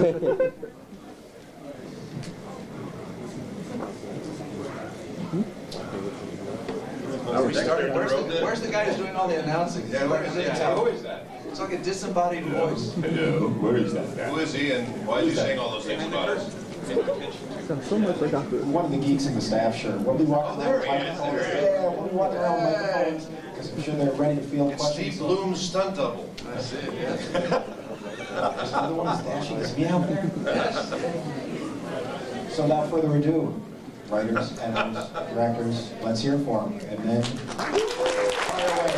Where's the guy who's doing all the announcing? Yeah, where is he? Who is that? It's like a disembodied voice. Hello, where is that guy? Who is he and why is he saying all those things about us? So much like one of the geeks in the staff shirt. We'll be walking around with microphones. Yeah, we'll be walking around with microphones because I'm sure they're ready to field questions. Steve Bloom's stunt double. That's it, yes. The other one is dashing his meow. So without further ado, writers, editors, directors, let's hear for them. And then, fire away.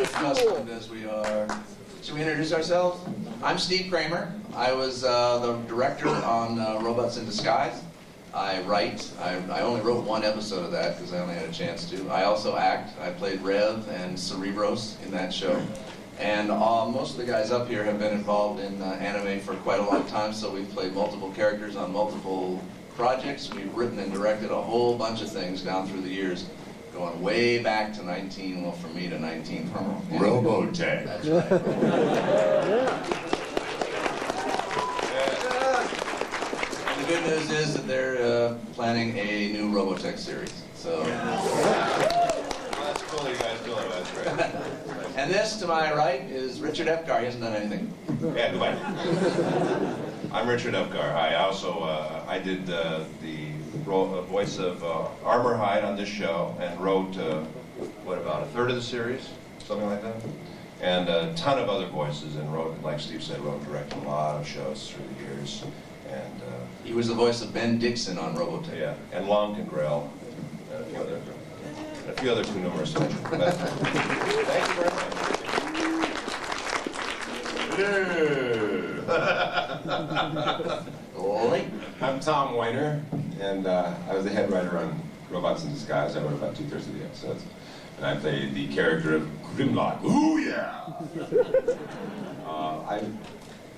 Accustomed as we are. Should we introduce ourselves? I'm Steve Kramer. I was the director on Robots in Disguise. I write. I only wrote one episode of that because I only had a chance to. I also act. I played Rev and Cerebros in that show. And most of the guys up here have been involved in anime for quite a long time, so we've played multiple characters on multiple projects. We've written and directed a whole bunch of things down through the years, going way back to 19, well, for me to 19. Robotech. That's right. And the good news is that they're planning a new Robotech series. So. That's cool, you guys doing that. That's great. And this, to my right, is Richard Epcar. He hasn't done anything. Yeah, goodbye. I'm Richard Epcar. I also I did the voice of Armorhide on this show and wrote what, about a third of the series, something like that, and a ton of other voices, and wrote, like Steve said, wrote and directed a lot of shows through the years. And he was the voice of Ben Dixon on Robotech. Yeah, and Long and Grell, and a few other too numerous to mention. But thank you very much. Hello. I'm Tom Wyner, and I was the head writer on Robots in Disguise. I wrote about 2/3 of the episodes. And I played the character of Grimlock. Ooh, yeah!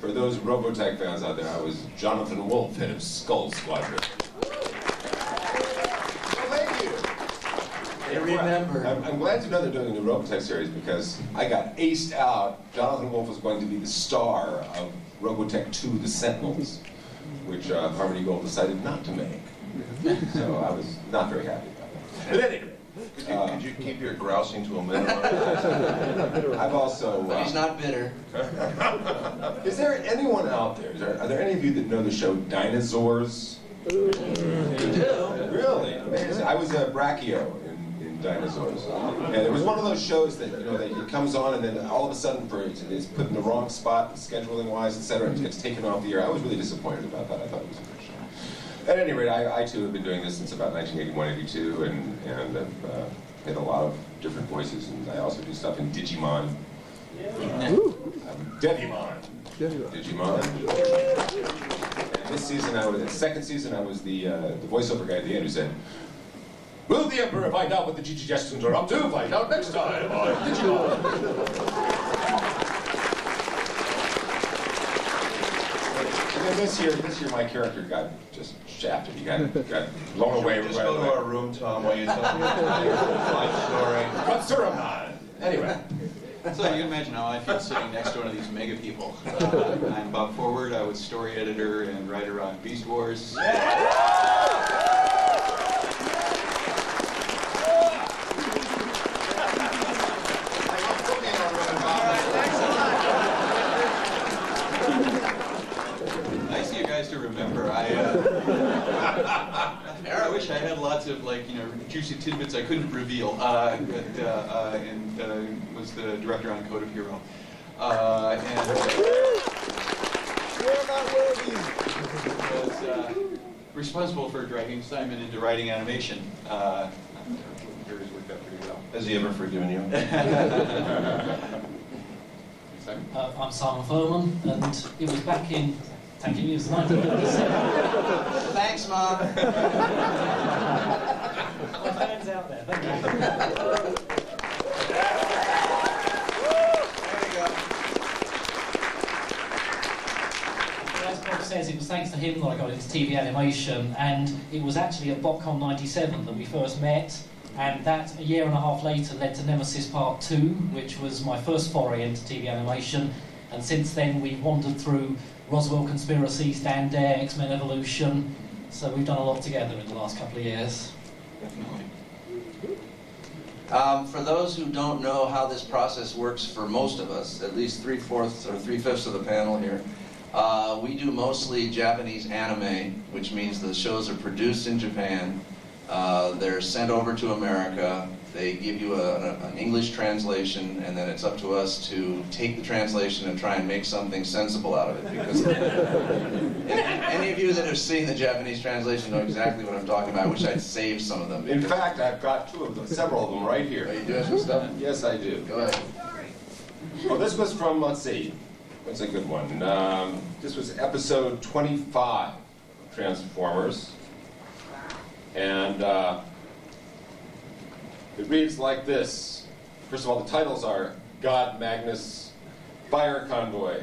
For those Robotech fans out there, I was Jonathan Wolfe, head of Skull Squadron. They remember. I'm glad to know they're doing a new Robotech series because I got aced out. Jonathan Wolfe was going to be the star of Robotech 2, The Sentinels, which Harmony Gold decided not to make. So I was not very happy about that. But anyway. Could you keep your grousing to a minimum? I've also... But he's not bitter. Is there anyone out there? Are there any of you that know the show Dinosaurs? You do? Really? Amazing. I was a Brachio in Dinosaurs. And it was one of those shows that, that it comes on and then all of a sudden it's put in the wrong spot, scheduling-wise, etc. It gets taken off the air. I was really disappointed about that. I thought it was a good show. At any rate, I too have been doing this since about 1981, 82, and I've had a lot of different voices, and I also do stuff in Digimon. Devimon. Digimon. And this season, the second season, I was the voiceover guy at the end who said, "Will the Emperor find out what the Digestions are up to? Find out next time on Digimon." And this year my character got just shafted. He got blown away. Just go to our room, Tom, while you tell me your life story. What's Anyway. So you can imagine how I feel sitting next to one of these mega people. I'm Bob Forward. I was story editor and writer on Beast Wars. Nice of you guys to remember. I wish I had lots of juicy tidbits I couldn't reveal. And was the director on Code of Hero. And was responsible for dragging Simon into writing animation. I'm sure he's worked out pretty well. Has he ever forgiven you? I'm Simon Furman, and it was back in, thank you, it was 1957. Thanks, Mom. My fans out there, thank you. As Bob says, it was thanks to him that I got into TV animation, and it was actually at BotCon 97 that we first met, And that, a year and a half later, led to Nemesis Part 2, which was my first foray into TV animation. And since then, we've wandered through Roswell Conspiracy, Stand Dare, X-Men Evolution. So we've done a lot together in the last couple of years. For those who don't know how this process works for most of us, at least 3/4 or 3/5 of the panel here, we do mostly Japanese anime, which means the shows are produced in Japan. They're sent over to America. They give you an English translation, and then it's up to us to take the translation and try and make something sensible out of it. Because any of you that have seen the Japanese translation know exactly what I'm talking about. I wish I'd saved some of them. In fact, I've got several of them right here. Are you doing some stuff? Yes, I do. Go ahead. Oh, this was from, let's see, what's a good one? This was episode 25 of Transformers. And it reads like this. First of all, the titles are God, Magnus, Fire Convoy.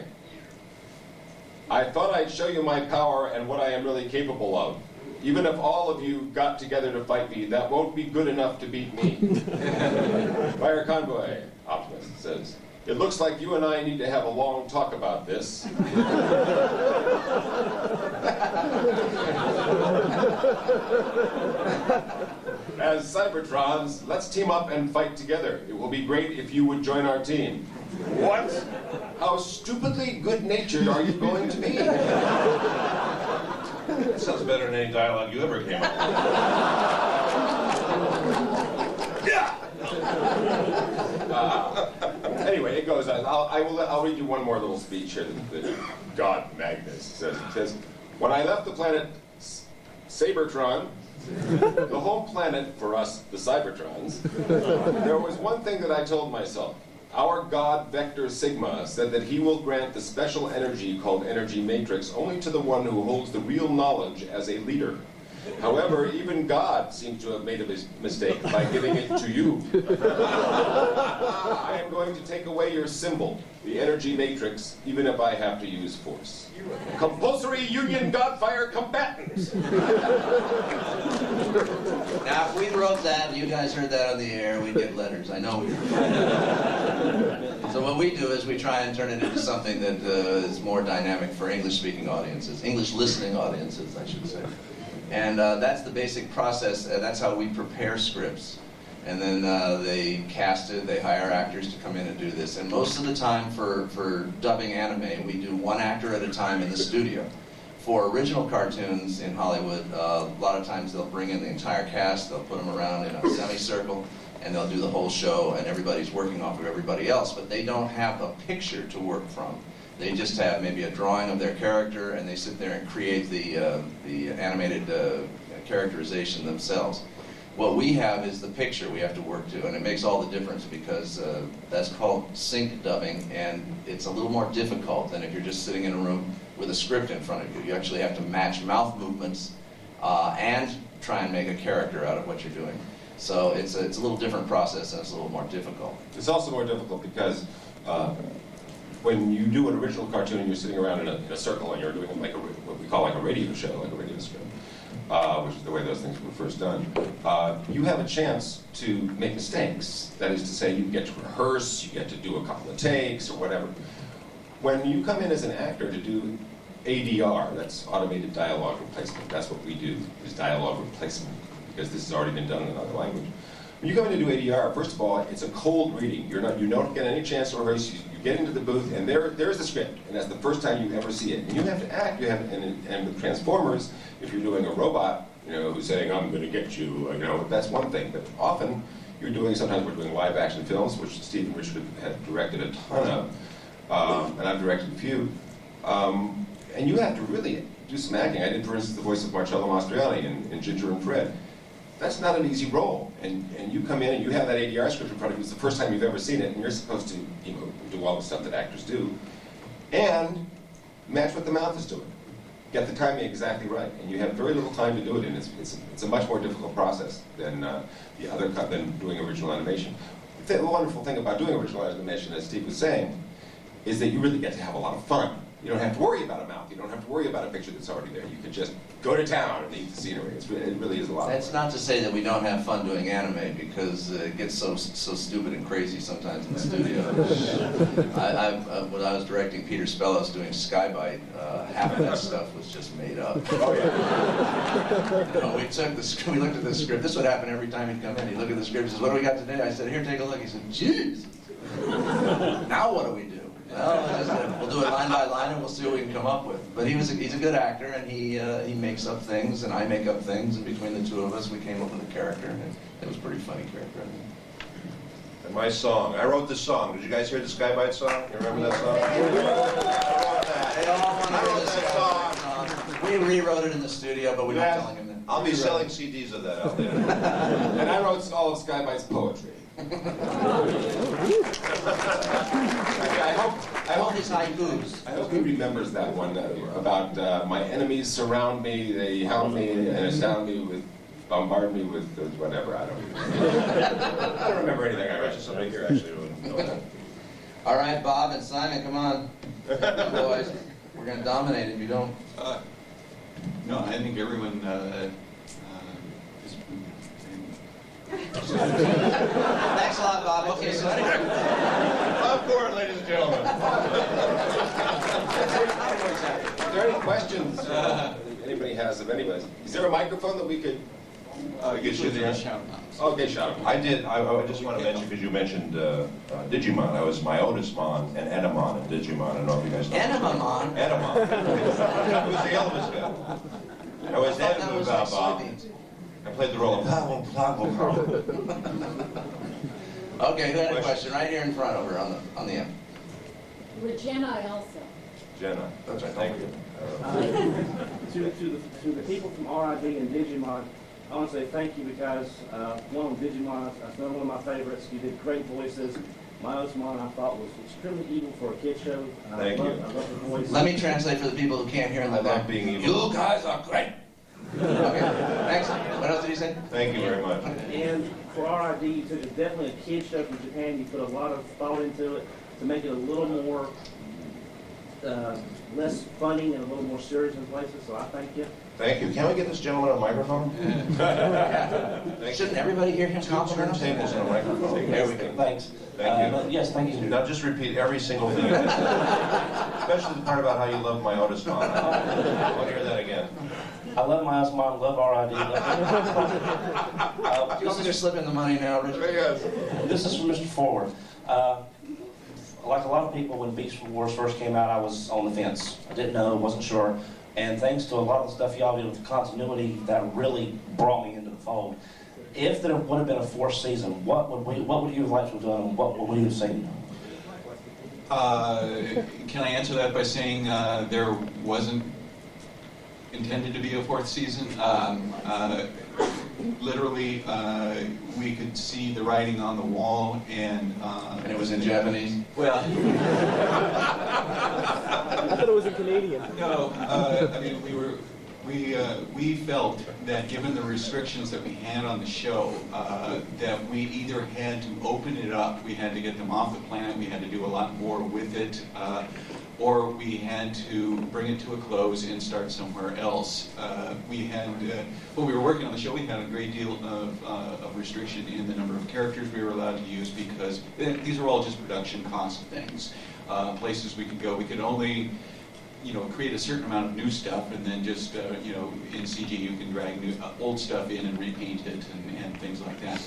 I thought I'd show you my power and what I am really capable of. Even if all of you got together to fight me, that won't be good enough to beat me. Fire Convoy, Optimus says. It looks like you and I need to have a long talk about this. As Cybertrons, let's team up and fight together. It will be great if you would join our team. What? How stupidly good-natured are you going to be? That sounds better than any dialogue you ever came up with. Anyway, it goes on. I'll read you one more little speech here that God Magnus says. It says, when I left the planet Sabertron, the home planet for us, the Cybertrons, there was one thing that I told myself. Our god Vector Sigma said that he will grant the special energy called Energy Matrix only to the one who holds the real knowledge as a leader. However, even God seems to have made a mistake by giving it to you. I am going to take away your symbol, the Energy Matrix, even if I have to use force. Compulsory Union Godfire combatants! Now, if we wrote that and you guys heard that on the air, we'd get letters. I know we would. So what we do is we try and turn it into something that is more dynamic for English-speaking audiences, English-listening audiences, I should say. And that's the basic process, and that's how we prepare scripts. And then they cast it, they hire actors to come in and do this. And most of the time for dubbing anime, we do one actor at a time in the studio. For original cartoons in Hollywood, a lot of times they'll bring in the entire cast, they'll put them around in a semicircle, and they'll do the whole show, and everybody's working off of everybody else, but they don't have a picture to work from. They just have maybe a drawing of their character, and they sit there and create the animated characterization themselves. What we have is the picture we have to work to, and it makes all the difference because that's called sync dubbing, and it's a little more difficult than if you're just sitting in a room with a script in front of you. You actually have to match mouth movements and try and make a character out of what you're doing. So it's a little different process, and it's a little more difficult. It's also more difficult because when you do an original cartoon and you're sitting around in a circle and you're doing like what we call like a radio show, like a radio script, which is the way those things were first done, you have a chance to make mistakes. That is to say, you get to rehearse, you get to do a couple of takes or whatever. When you come in as an actor to do ADR, that's automated dialogue replacement, that's what we do, is dialogue replacement, because this has already been done in another language. When you come in to do ADR, first of all, it's a cold reading. You don't get any chance to rehearse. You get into the booth, and there's the script, and that's the first time you ever see it. And you have to act. And with Transformers, if you're doing a robot, who's saying, "I'm going to get you," that's one thing. But often, sometimes we're doing live action films, which Steve and Richard have directed a ton of, and I've directed a few. And you have to really do some acting. I did, for instance, the voice of Marcello Mastroianni in Ginger and Fred. That's not an easy role, and you come in and you have that ADR script in front of you. It's the first time you've ever seen it, and you're supposed to do all the stuff that actors do, and match what the mouth is doing. Get the timing exactly right, and you have very little time to do it, and it's a much more difficult process than than doing original animation. The wonderful thing about doing original animation, as Steve was saying, is that you really get to have a lot of fun. you don't have to worry about a mouth. You don't have to worry about a picture that's already there. You can just go to town and eat the scenery. It really is a lot. That's not to say that we don't have fun doing anime, because it gets so stupid and crazy sometimes in the studio. When I was directing Peter Spellos doing Skybite, half of that stuff was just made up. Oh yeah. We took the script, we looked at the script. This would happen every time he'd come in. He'd look at the script, he says, "What do we got today?" I said, "Here, take a look." He said, "Jeez. Now what do we do?" Well, we'll do it line by line and we'll see what we can come up with. But he's a good actor, and he makes up things and I make up things, and between the two of us we came up with a character, and it was a pretty funny character. And my song, I wrote the song. Did you guys hear the Skybite song? You remember that song? I wrote that song. We rewrote it in the studio, but we're not telling him that. I'll be selling CDs of that out there. And I wrote all of Skybite's poetry. I hope his haikus. I hope he remembers that one about my enemies surround me, they hound me and astound me with, bombard me with whatever. I don't remember anything I wrote. Somebody here actually know that. All right, Bob and Simon, come on, boys. We're gonna dominate if you don't. No, I think everyone is. Thanks a lot, Bob. Okay, so anyway. Bob Forward, ladies and gentlemen. Are there any questions anybody has of anybody? Is there a microphone that we could? Get you there. Shout Okay, shout out. I just want to mention, because you mentioned Digimon. I was Myotismon and Enamon in Digimon. I don't know if you guys know. Enamon? Enamon. Who's the Elvis guy? I was That was like Bob. soybeans. I played the role of Okay, who had a question? Right here in front over on the end. Regina Elsa. Jenna. That's right. Thank you. To the people from RID and Digimon, I want to say thank you, because one of Digimon, that's one of my favorites. You did great voices. Myotismon, I thought, was extremely evil for a kid show. Thank you. I love the voice. Let me translate for the people who can't hear in the I love back. being evil. You guys are great. Okay, excellent. What else did you say? Thank you very much. And for RID, you took definitely a kid show from Japan. You put a lot of thought into it to make it a little more, less funny and a little more serious in places. So I thank you. Thank you. Can we get this gentleman a microphone? Shouldn't everybody hear him Two compliment tables and a microphone. There we go. Thanks. Thank you. Yes, thank you. Now just repeat every single thing. Especially the part about how you love my Myotismon. I want to hear that again. I love my mom, love RID. You want me to slip in the money now, Richard? This is from Mr. Forward. Like a lot of people, when Beast Wars first came out, I was on the fence. I didn't know, wasn't sure. And thanks to a lot of the stuff y'all did with the continuity, that really brought me into the fold. If there would have been a fourth season, what would you have liked to have done, and what would you have seen? Can I answer that by saying there wasn't intended to be a fourth season? Literally, we could see the writing on the wall, and it was in Japanese? Well, I thought it was in Canadian. no, I mean, we felt that given the restrictions that we had on the show, that we either had to open it up, we had to get them off the planet, we had to do a lot more with it, or we had to bring it to a close and start somewhere else. When we were working on the show, we had a great deal of restriction in the number of characters we were allowed to use, because these are all just production cost things. Places we could go, we could only create a certain amount of new stuff, and then just, in CG you can drag old stuff in and repaint it and things like that.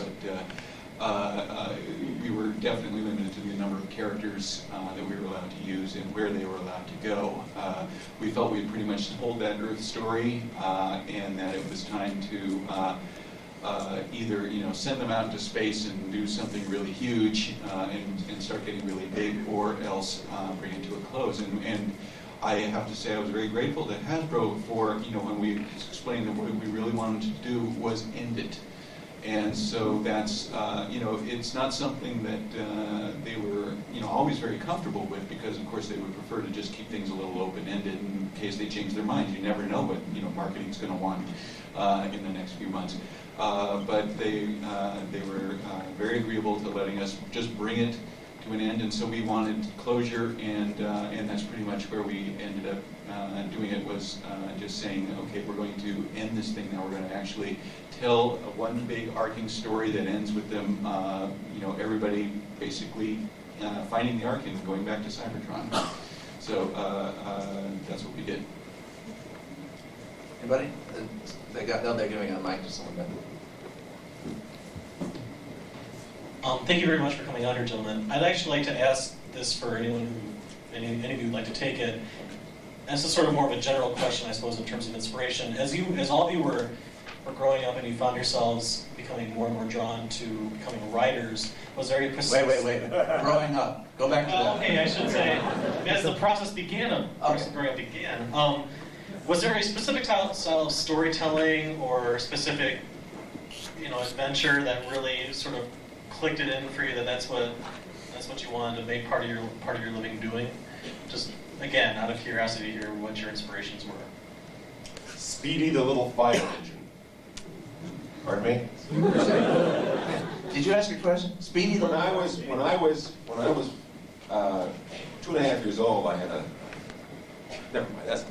But we were definitely limited to the number of characters that we were allowed to use and where they were allowed to go. We felt we had pretty much told that Earth story, and that it was time to either send them out into space and do something really huge and start getting really big, or else bring it to a close. And I have to say I was very grateful to Hasbro for, when we explained that what we really wanted to do was end it. And so that's, it's not something that they were, always very comfortable with, because of course they would prefer to just keep things a little open-ended in case they change their minds. You never know what, marketing's going to want in the next few months. But they were very agreeable to letting us just bring it to an end, and so we wanted closure, and that's pretty much where we ended up doing it, was just saying, okay, we're going to end this thing now. We're going to actually tell one big arcing story that ends with them, everybody basically finding the Ark and going back to Cybertron. So that's what we did. Anybody? They're giving a mic to someone back. Thank you very much for coming out here, gentlemen. I'd actually like to ask this for any of you who'd like to take it. This is sort of more of a general question, I suppose, in terms of inspiration. As all of you were growing up and you found yourselves becoming more and more drawn to becoming writers, was there any specific... Wait. Growing up. Go back to that. Okay, I should say, as the process began, growing up began, was there a specific style of storytelling or specific, adventure that really sort of clicked it in for you, that's what you wanted to make part of your living doing? Just again, out of curiosity, hear what your inspirations were. Speedy the little fire engine. Pardon me? Did you ask a question? Speedy. When I was 2.5 years old, I had a. Never mind. That's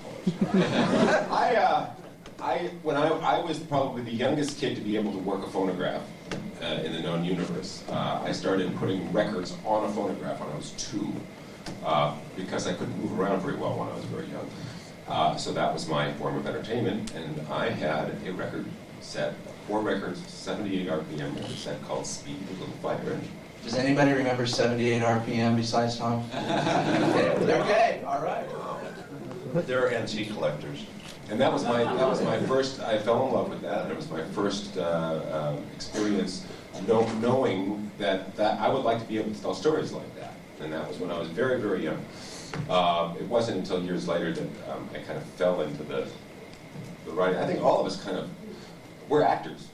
when I was probably the youngest kid to be able to work a phonograph in the known universe. I started putting records on a phonograph when I was 2, because I couldn't move around very well when I was very young. So that was my form of entertainment, and I had a record set, 4 records, 78 RPM record set called Speedy the Little Fire Engine. Does anybody remember 78 RPM besides Tom? Okay, all right. They're antique collectors. And that was my first. I fell in love with that, and it was my first experience knowing that I would like to be able to tell stories like that. And that was when I was very, very young. It wasn't until years later that I kind of fell into the writing. I think all of us we're actors.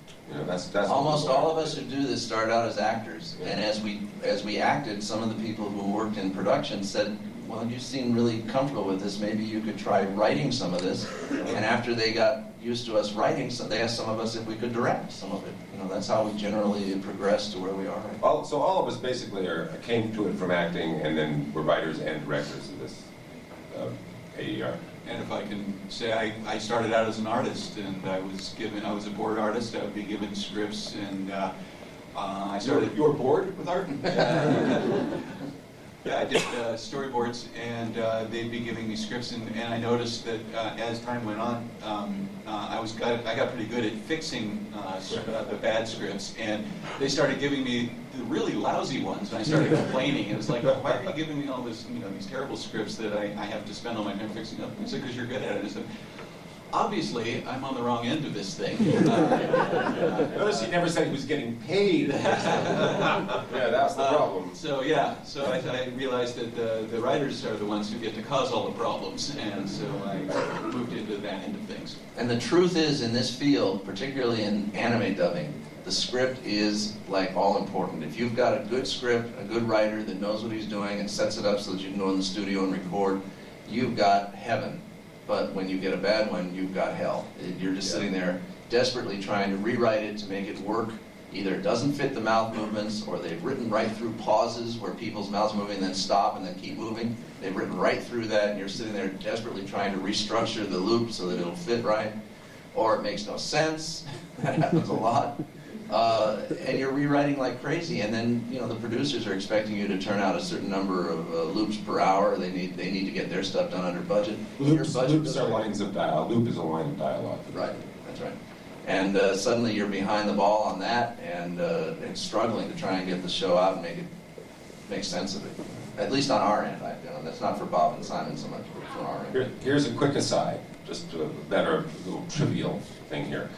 That's almost all of us who do this start out as actors, and as we acted, some of the people who worked in production said, well, you seem really comfortable with this, maybe you could try writing some of this. And after they got used to us writing, they asked some of us if we could direct some of it. That's how we generally progressed to where we are right now. So all of us basically came to it from acting, and then we're writers and directors of this AER. And if I can say, I started out as an artist, and I was a board artist. I would be given scripts, and I started. You were bored with art? Yeah, I did storyboards, and they'd be giving me scripts, and I noticed that as time went on, I got pretty good at fixing the bad scripts, and they started giving me the really lousy ones, and I started complaining. It was like, why are you giving me all this, these terrible scripts that I have to spend all my time fixing up? It's like, because you're good at it. I said, obviously, I'm on the wrong end of this thing. Notice he never said he was getting paid. Yeah, that's the problem. So I realized that the writers are the ones who get to cause all the problems, and so I moved into that end of things. And the truth is, in this field, particularly in anime dubbing, the script is all important. If you've got a good script, a good writer that knows what he's doing and sets it up so that you can go in the studio and record, you've got heaven. But when you get a bad one, you've got hell. You're just sitting there desperately trying to rewrite it to make it work. Either it doesn't fit the mouth movements, or they've written right through pauses where people's mouths moving and then stop and then keep moving. They've written right through that, and you're sitting there desperately trying to restructure the loop so that it'll fit right. Or it makes no sense. That happens a lot. And you're rewriting like crazy, and then the producers are expecting you to turn out a certain number of loops per hour. They need to get their stuff done under budget. Loops are lines of dialogue. Loop is a line of dialogue. Right, that's right. And suddenly you're behind the ball on that, and struggling to try and get the show out and make sense of it. At least on our end. That's not for Bob and Simon so much, but for our end. Here's a quick aside, just a better little trivial thing here.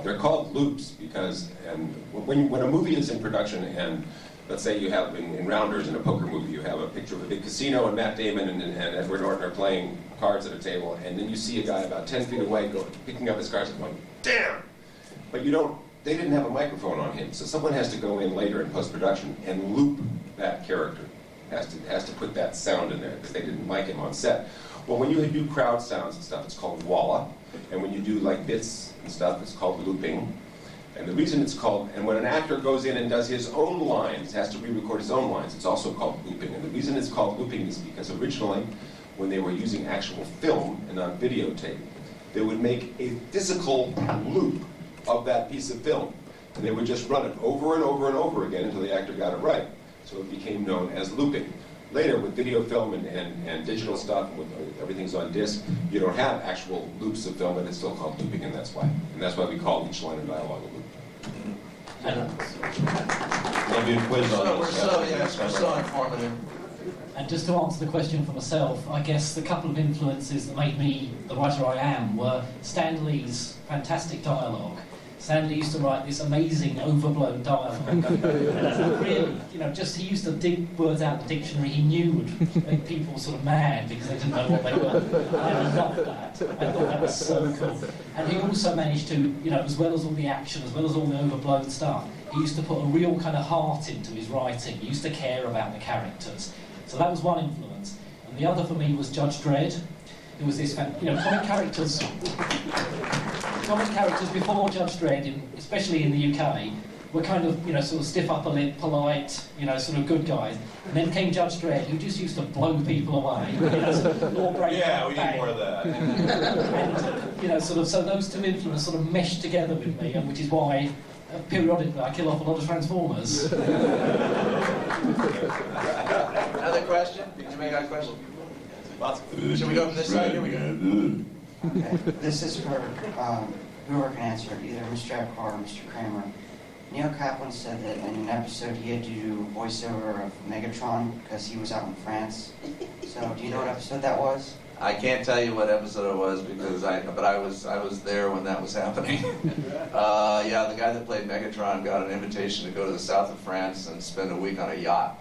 They're called loops because, and when a movie is in production, and let's say you have in Rounders, in a poker movie, you have a picture of a big casino and Matt Damon and Edward Norton are playing cards at a table, and then you see a guy about 10 feet away picking up his cards and going, damn! But they didn't have a microphone on him, so someone has to go in later in post-production and loop that character. Has to put that sound in there because they didn't mic him on set. Well, when you do crowd sounds and stuff, it's called walla, and when you do bits and stuff, it's called looping. And the reason it's called, and when an actor goes in and does his own lines, has to re-record his own lines, it's also called looping. And the reason it's called looping is because originally, when they were using actual film and not videotape, they would make a physical loop of that piece of film. And they would just run it over and over and over again until the actor got it right. So it became known as looping. Later, with video film and digital stuff, with everything's on disc, you don't have actual loops of film, but it's still called looping, and that's why. And that's why we call each line of dialogue a loop. There'll be a quiz on this. We're so informative. And just to answer the question for myself, I guess the couple of influences that made me the writer I am were Stan Lee's fantastic dialogue. Stan Lee used to write this amazing, overblown dialogue. Really, he used to dig words out of the dictionary he knew would make people sort of mad because they didn't know what they were. And I loved that. I thought that was so cool. And he also managed to, as well as all the action, as well as all the overblown stuff, he used to put a real kind of heart into his writing. He used to care about the characters. So that was one influence. And the other for me was Judge Dredd. There was this, comic characters before Judge Dredd, especially in the UK, were kind of, sort of stiff upper lip, polite, sort of good guys. And then came Judge Dredd, who just used to blow people away. Yeah, we need more of that. And, so those two influences sort of meshed together with me, and which is why periodically I kill off a lot of Transformers. Another question? Did you make a question? Should we go from this side? Here we go. Okay. This is for whoever can answer it, either Mr. Epcar or Mr. Kramer. Neil Kaplan said that in an episode he had to do voiceover of Megatron because he was out in France. So, do you know what episode that was? I can't tell you what episode it was because I was there when that was happening. Yeah, the guy that played Megatron got an invitation to go to the south of France and spend a week on a yacht.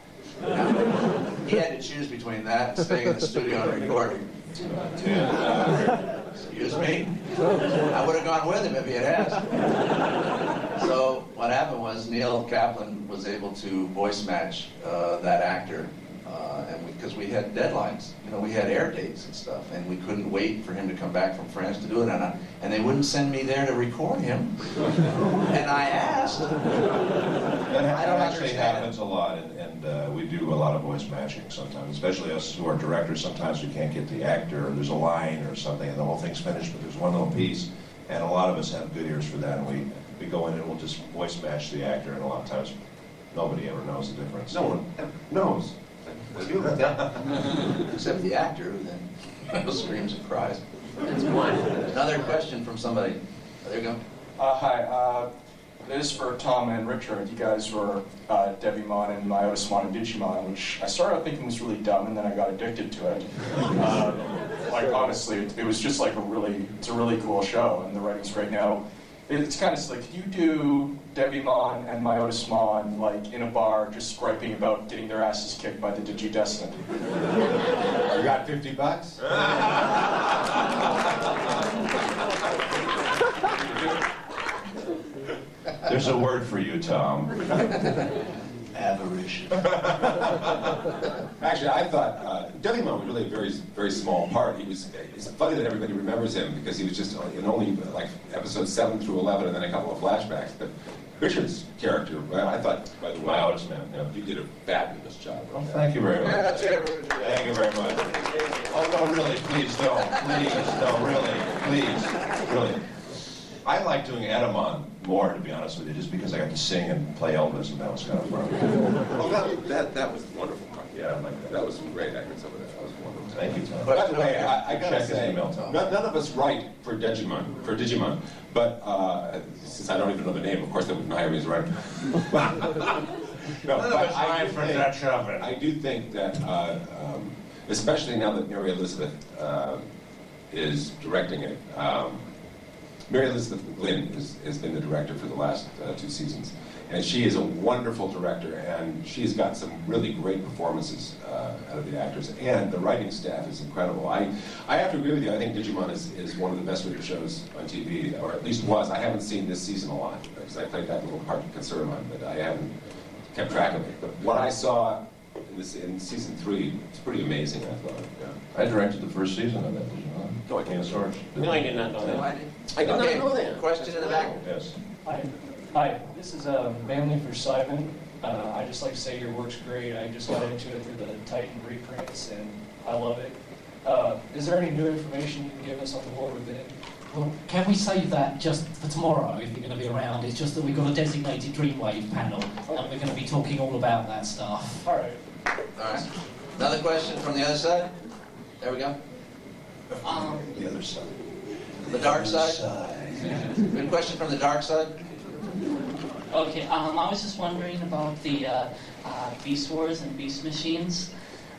He had to choose between that and staying in the studio and recording. Excuse me? I would have gone with him if he had asked. So what happened was Neil Kaplan was able to voice match that actor, and because we had deadlines, we had air dates and stuff, and we couldn't wait for him to come back from France to do it, and they wouldn't send me there to record him. And I asked. That actually happens a lot, and we do a lot of voice matching sometimes, especially us who are directors. Sometimes we can't get the actor, or there's a line or something, and the whole thing's finished, but there's one little piece, and a lot of us have good ears for that, and we go in and we'll just voice match the actor, and a lot of times nobody ever knows the difference. No one knows. Except the actor, who then screams and cries. Another question from somebody. There you go. Hi. This is for Tom and Richard. You guys were Devimon and Myotismon and Digimon, which I started out thinking was really dumb, and then I got addicted to it. Honestly, it was just like it's a really cool show, and the writing's great now. It's kind of like, could you do Devimon and Myotismon like in a bar, just griping about getting their asses kicked by the Digidestined? You got $50? There's a word for you, Tom. Aberration. Actually, I thought Devimon was really a very, very small part. It's funny that everybody remembers him because he was just in only like episodes 7 through 11 and then a couple of flashbacks. But Richard's character, I thought, by the way, you did a fabulous job. Well, thank you very much. Thank you very much. Oh, no, really, please don't. Please, no, really, please, really. I like doing Edamon more, to be honest with you, just because I got to sing and play Elvis, and that was kind of fun. Oh, that was wonderful. Yeah, that was some great acting. Some of that was wonderful. Thank you, Tom. By the way, I gotta Check his say, email, Tom. none of us write for Digimon, but since I don't even know the name, of course they wouldn't hire me as a writer. I do think that, especially now that Mary Elizabeth is directing it, Mary Elizabeth Glynn has been the director for the last 2 seasons. And she is a wonderful director, and she's got some really great performances out of the actors. And the writing staff is incredible. I have to agree with you. I think Digimon is one of the best written shows on TV, or at least was. I haven't seen this season a lot, because I played that little part in Consermon, but I haven't kept track of it. But what I saw in season 3, it's pretty amazing, I thought. Yeah. I directed the first season of that, did you know? No, I can't. Source. No, I did not know that. I did not know that. Question in the back. Yes. Hi. Hi, this is mainly for Simon. I just like to say your work's great. I just got into it through the Titan reprints, and I love it. Is there any new information you can give us on the war within? Well, can we save that just for tomorrow if you're going to be around? It's just that we've got a designated Dreamwave panel, and we're going to be talking all about that stuff. All right. All right. Another question from the other side? There we go. The other side. The dark side? Good question from the dark side? Okay, I was just wondering about the Beast Wars and Beast Machines.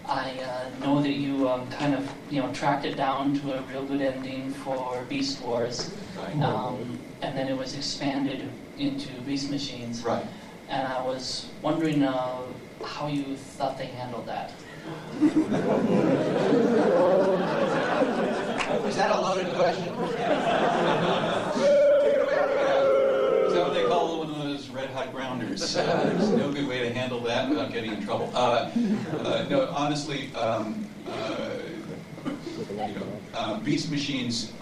I know that you kind of, tracked it down to a real good ending for Beast Wars, and then it was expanded into Beast Machines. Right. And I was wondering how you thought they handled that. Is that a loaded question? Is that what they call one of those red hot grounders? There's no good way to handle that without getting in trouble. No, honestly, Beast Machines,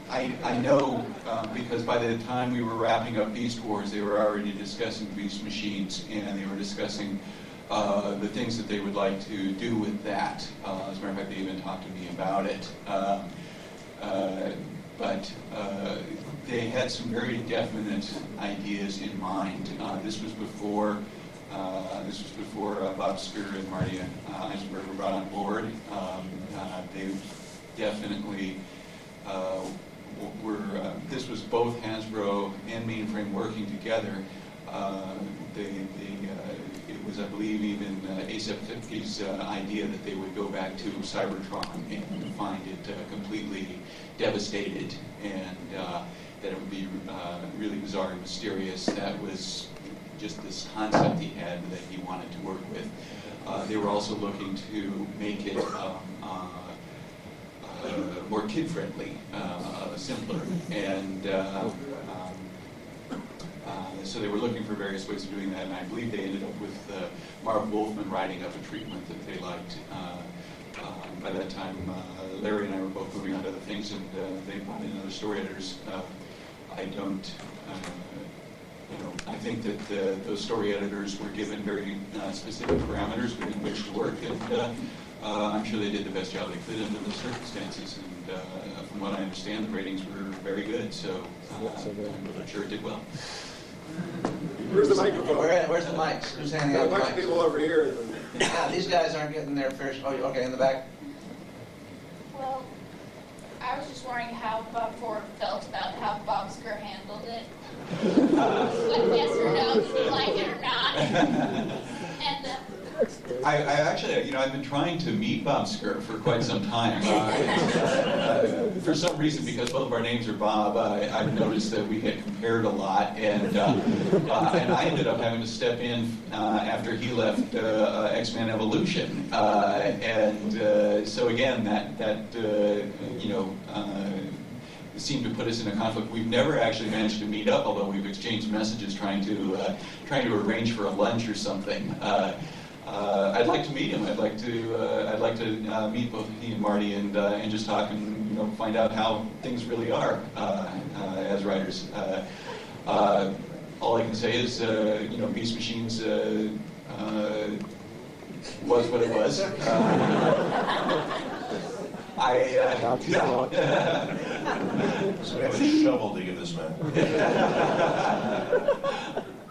I know because by the time we were wrapping up Beast Wars, they were already discussing Beast Machines, and they were discussing the things that they would like to do with that. As a matter of fact, they even talked to me about it. But they had some very definite ideas in mind. This was before Bob Skir and Marty Eisenberg were brought on board. They definitely this was both Hasbro and Mainframe working together. It was, I believe, even ASAP Fifty's idea that they would go back to Cybertron and find it completely devastated, and that it would be really bizarre and mysterious. That was just this concept he had that he wanted to work with. They were also looking to make it more kid-friendly, simpler, and so they were looking for various ways of doing that, and I believe they ended up with Marv Wolfman writing up a treatment that they liked. By that time, Larry and I were both moving on to other things, and they brought in other story editors. I don't, I think that those story editors were given very specific parameters within which to work, and I'm sure they did the best job they could under the circumstances, and from what I understand, the ratings were very good, so I'm sure it did well. Where's the microphone? Where's the mics? Who's handing out the mics? People over here. Yeah, these guys aren't getting their fair share. Oh, okay, in the back. Well, I was just wondering how Bob Forward felt about how Bob Skir handled it. Like, yes or no, did you like it or not? And I actually, I've been trying to meet Bob Skir for quite some time. For some reason, because both of our names are Bob, I've noticed that we get compared a lot, and I ended up having to step in after he left X-Men Evolution, and so again, that seemed to put us in a conflict. We've never actually managed to meet up, although we've exchanged messages trying to arrange for a lunch or something. I'd like to meet him. I'd like to meet both he and Marty and just talk and find out how things really are as writers. All I can say is Beast Machines was what it was. So we have a shovel to give this man.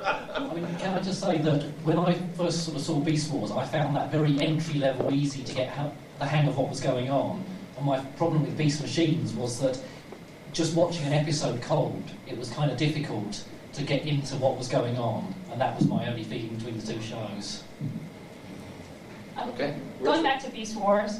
I mean, can I just say that when I first sort of saw Beast Wars, I found that very entry-level, easy to get the hang of what was going on. And my problem with Beast Machines was that just watching an episode cold, it was kind of difficult to get into what was going on. And that was my only feeling between the two shows. Okay. Going back to Beast Wars,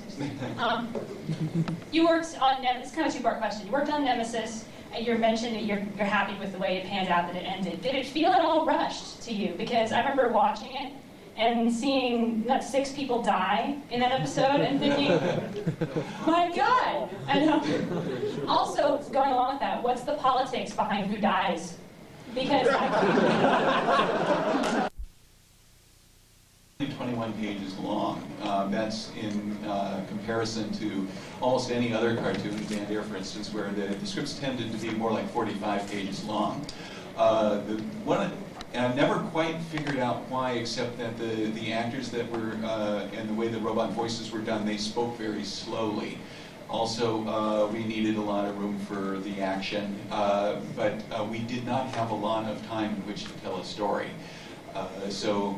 you worked on Nemesis. It's kind of a two-part question. You worked on Nemesis. You mentioned that you're happy with the way it panned out, that it ended. Did it feel at all rushed to you? Because I remember watching it and seeing 6 people die in that episode and thinking, my God! And also, going along with that, what's the politics behind who dies? Because 21 pages long. That's in comparison to almost any other cartoon, Dan Dare, for instance, where the scripts tended to be more like 45 pages long. And I've never quite figured out why, except that the actors that were, and the way the robot voices were done, they spoke very slowly. Also, we needed a lot of room for the action, but we did not have a lot of time in which to tell a story. So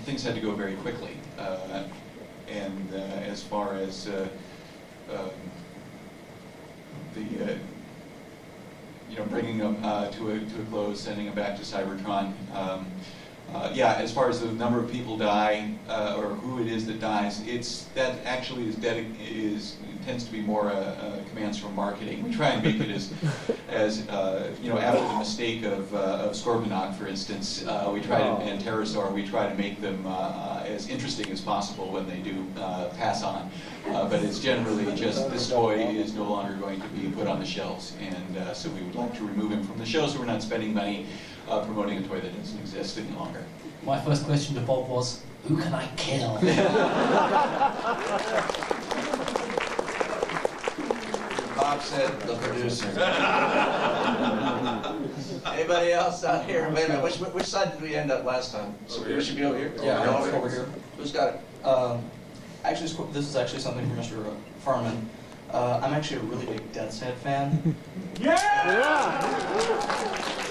things had to go very quickly. And as far as bringing them to a close, sending them back to Cybertron. Yeah, as far as the number of people die or who it is that dies, that actually tends to be more commands from marketing. We try and make it as after the mistake of Scorponok, for instance, and Pterosaur, we try to make them as interesting as possible when they do pass on. But it's generally just this toy is no longer going to be put on the shelves, and so we would like to remove him from the show so we're not spending money promoting a toy that doesn't exist any longer. My first question to Bob was, who can I kill? Bob said the producer. Anybody else out here? Wait a minute, which side did we end up last time? So we should be over here? Yeah, over here. Who's got it? Actually, this is actually something for Mr. Furman. I'm actually a really big Death's Head fan. Yeah!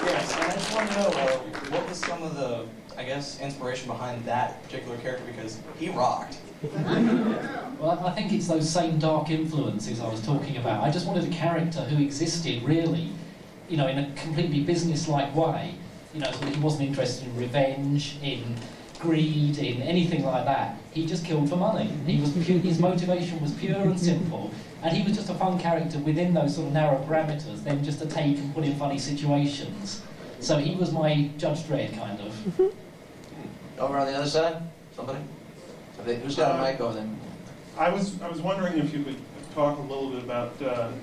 Yes, and I just want to know what was some of the, I guess, inspiration behind that particular character, because he rocked. Well, I think it's those same dark influences I was talking about. I just wanted a character who existed, really, in a completely business-like way. So he wasn't interested in revenge, in greed, in anything like that. He just killed for money. His motivation was pure and simple, and he was just a fun character within those sort of narrow parameters, then just to take and put in funny situations. So he was my Judge Dredd, kind of. Over on the other side? Somebody? Who's got a mic over there? I was wondering if you could talk a little bit about the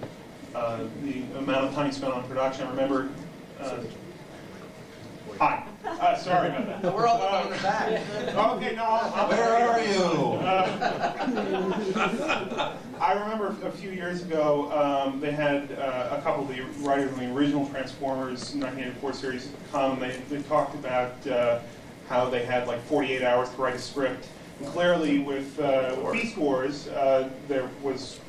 amount of time you spent on production. I remember. Hi. Sorry about that. No, we're all the way in the back. Okay, no, Where are you? I remember a few years ago, they had a couple of the writers on the original Transformers 1984 series come. They talked about how they had like 48 hours to write a script. And clearly, with Beast Wars, there was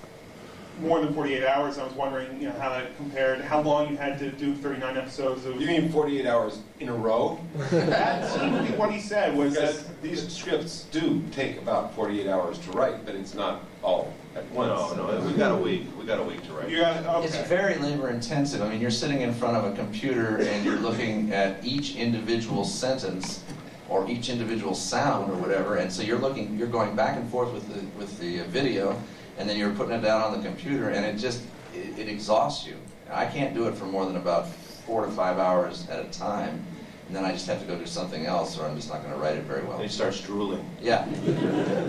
more than 48 hours. I was wondering, how that compared, how long you had to do 39 episodes of. You mean 48 hours in a row? That seemed to be what he said. Was that these scripts do take about 48 hours to write, but it's not all at once. No, we got a week. We got a week to write. Okay. It's very labor intensive. I mean, you're sitting in front of a computer and you're looking at each individual sentence or each individual sound or whatever, and so you're going back and forth with the video, and then you're putting it down on the computer, and it exhausts you. I can't do it for more than about 4 to 5 hours at a time, and then I just have to go do something else, or I'm just not going to write it very well. And he starts drooling. Yeah.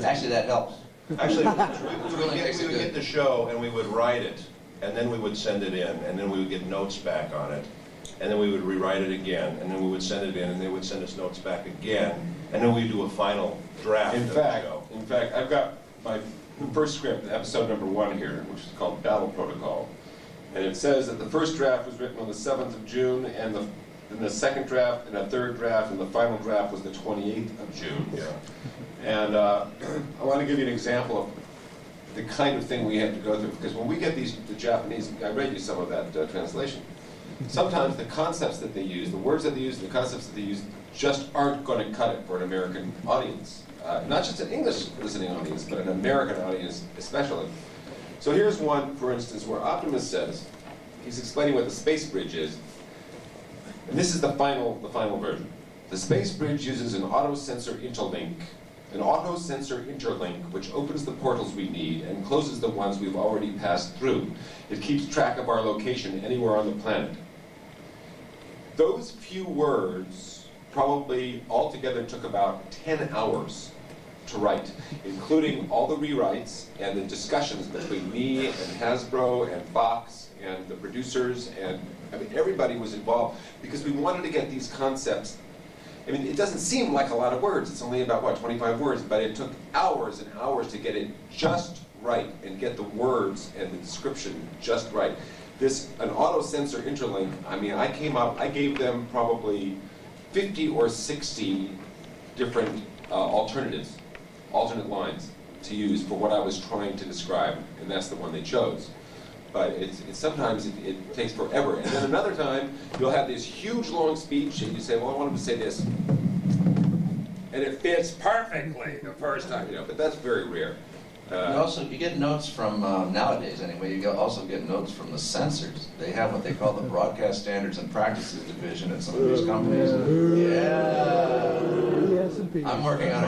Actually, that helps. Actually, we would get the show, and we would write it, and then we would send it in, and then we would get notes back on it, and then we would rewrite it again, and then we would send it in, and they would send us notes back again, and then we'd do a final draft of the show. In fact, I've got my first script, episode number 1 here, which is called Battle Protocol. And it says that the first draft was written on the 7th of June, and the second draft, and a third draft, and the final draft was the 28th of June. Yeah. And I want to give you an example of the kind of thing we had to go through, because when we get the Japanese, I read you some of that translation, sometimes the concepts that they use, the words that they use, the concepts that they use, just aren't going to cut it for an American audience. Not just an English listening audience, but an American audience especially. So here's one, for instance, where Optimus says, he's explaining what the space bridge is, and this is the final version. The space bridge uses an auto-sensor interlink, which opens the portals we need and closes the ones we've already passed through. It keeps track of our location anywhere on the planet. Those few words probably altogether took about 10 hours to write, including all the rewrites and the discussions between me and Hasbro and Fox and the producers, and everybody was involved, because we wanted to get these concepts. I mean, it doesn't seem like a lot of words. It's only about, 25 words, but it took hours and hours to get it just right and get the words and the description just right. an auto sensor interlink. I mean, I gave them probably 50 or 60 different alternate lines to use for what I was trying to describe, and that's the one they chose. But sometimes it takes forever. And then another time, you'll have this huge long speech, and you say, well, I want him to say this. And it fits perfectly the first time, but that's very rare. You get notes from, nowadays anyway, also get notes from the censors. They have what they call the Broadcast Standards and Practices Division at some of these companies. Yeah. I'm working on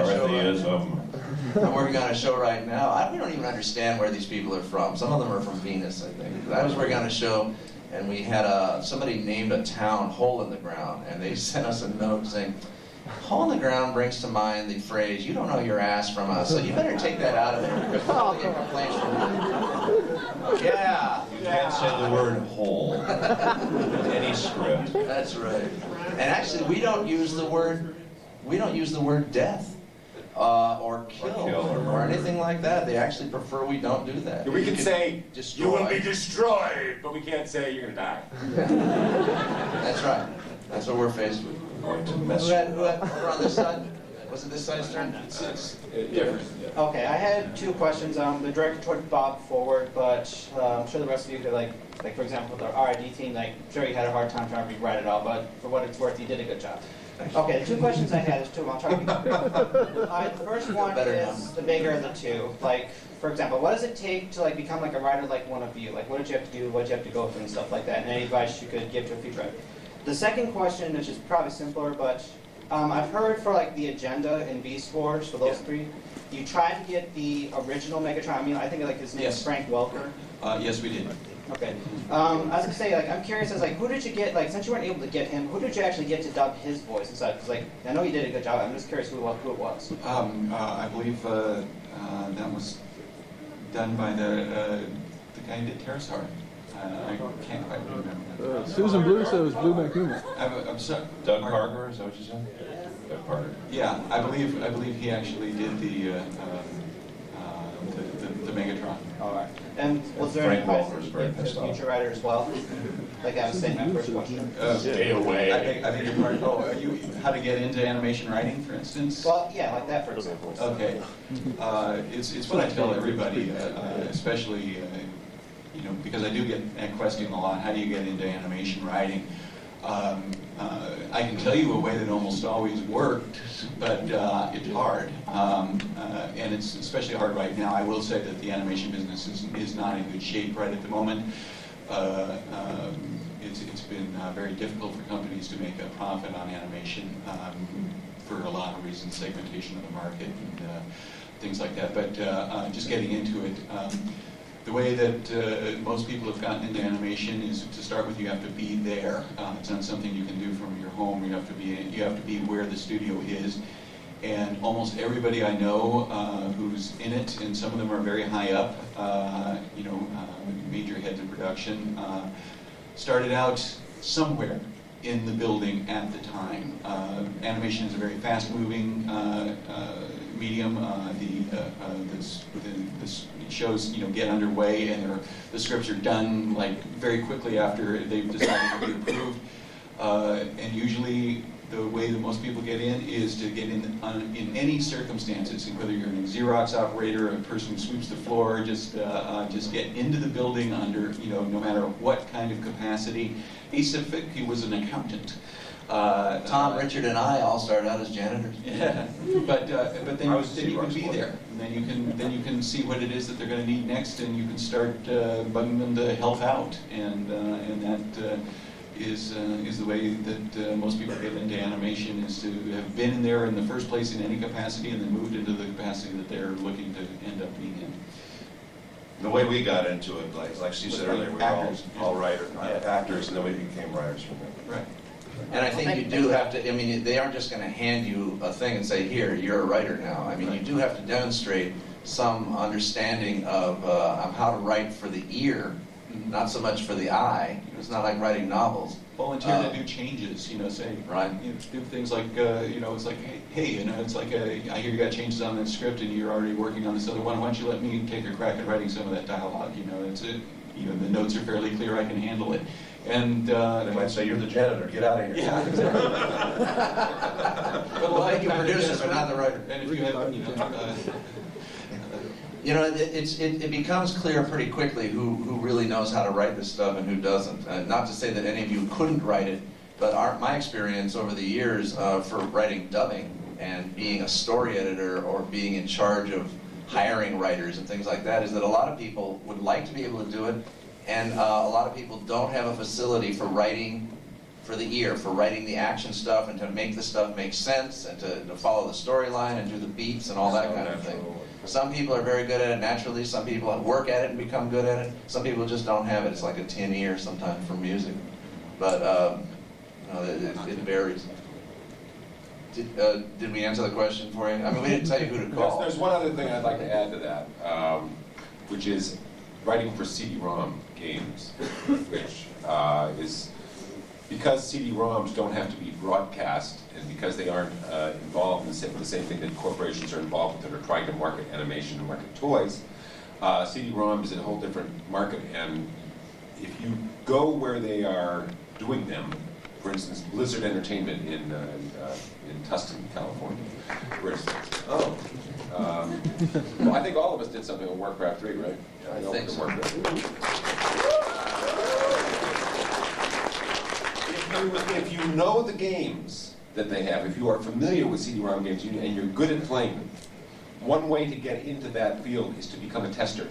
a show right now. We don't even understand where these people are from. Some of them are from Venus, I think. I was working on a show, and we had somebody named a town Hole in the Ground, and they sent us a note saying, "Hole in the ground brings to mind the phrase, 'You don't know your ass from us,' so you better take that out of there, because we'll probably get complaints from you." Yeah. You can't say the word hole in any script. That's right. And actually, we don't use the word death or kill or anything like that. They actually prefer we don't do that. We can say, destroy. "You will be destroyed," but we can't say you're going to die. That's right. That's what we're faced with. Who had over on this side? Was it this side's turn? Okay, I had two questions. The director toward Bob Forward, but I'm sure the rest of you could, like for example, with our RID team, I'm sure you had a hard time trying to rewrite it all, but for what it's worth, you did a good job. Okay, the two questions I had is two. I'll try to be quick. The first one is the bigger of the two. For example, what does it take to become a writer like one of you? What did you have to do? What did you have to go through and stuff like that? And any advice you could give to a future writer? The second question, which is probably simpler, but I've heard for the agenda in Beast Wars, for those three, you tried to get the original Megatron. I think his name is Frank Welker. Yes, we did. Okay. I was going to say, I'm curious as who did you get, since you weren't able to get him, who did you actually get to dub his voice inside? Because I know you did a good job. I'm just curious who it was. I believe that was done by the guy who did Pterosaur. I can't quite remember. Susan Blue said it was Blue McCooma. I'm sorry. Doug Parker, is that what you said? Doug Parker. Yeah, I believe he actually did the Megatron. All right. And was there any advice that you give to the future writer as well? Like I was saying, my first question. Stay away. I think you're part. How to get into animation writing, for instance? Well, yeah, like that, for example. Okay. It's what I tell everybody, especially. Because I do get that question a lot, how do you get into animation writing? I can tell you a way that almost always worked, but it's hard. And it's especially hard right now. I will say that the animation business is not in good shape right at the moment. It's been very difficult for companies to make a profit on animation for a lot of reasons, segmentation of the market and things like that. But just getting into it, the way that most people have gotten into animation is to start with you have to be there. It's not something you can do from your home. You have to be where the studio is. And almost everybody I know who's in it, and some of them are very high up, major heads of production, started out somewhere in the building at the time. Animation is a very fast-moving medium. The shows get underway, and the scripts are done very quickly after they've decided to be approved. And usually, the way that most people get in is to get in any circumstances, whether you're a Xerox operator, a person who sweeps the floor, just get into the building under no matter what kind of capacity. Asaphic, he was an accountant. Tom, Richard, and I all started out as janitors. Yeah, but then you can be there. And then you can see what it is that they're going to need next, and you can start bugging them to help out. And that is the way that most people get into animation, is to have been in there in the first place in any capacity, and then moved into the capacity that they're looking to end up being in. The way we got into it, like Steve said earlier, we were all writers, actors, and then we became writers from there. Right. And I think you do have to, they aren't just going to hand you a thing and say, here, you're a writer now. You do have to demonstrate some understanding of how to write for the ear, not so much for the eye. It's not like writing novels. Volunteer to do changes, say, right. Do things like, it's like, hey, it's like, I hear you got changes on that script and you're already working on this other one. Why don't you let me take a crack at writing some of that dialogue? You know, the notes are fairly clear, I can handle it. And they might say, you're the janitor, get out of here. Yeah, exactly. Well, I think you produce it, but not the writer. And if you have, you know, it becomes clear pretty quickly who really knows how to write this stuff and who doesn't. Not to say that any of you couldn't write it, but my experience over the years for writing dubbing and being a story editor or being in charge of hiring writers and things like that is that a lot of people would like to be able to do it, and a lot of people don't have a facility for writing for the ear, for writing the action stuff and to make the stuff make sense and to follow the storyline and do the beats and all that kind of thing. Some people are very good at it naturally, some people work at it and become good at it, some people just don't have it. It's like a tin ear sometimes for music. But you know, it varies. Did we answer the question for you? I mean, we didn't tell you who to call. There's one other thing I'd like to add to that, which is writing for CD-ROM games, which is because CD-ROMs don't have to be broadcast, and because they aren't involved in the same thing that corporations are involved with that are trying to market animation and market toys, CD-ROM is a whole different market. And if you go where they are doing them, for instance, Blizzard Entertainment in Tustin, California, where well, I think all of us did something on Warcraft 3, right? Yeah, I think so. Warcraft 3. If you know the games that they have, if you are familiar with CD-ROM games and you're good at playing them, one way to get into that field is to become a tester.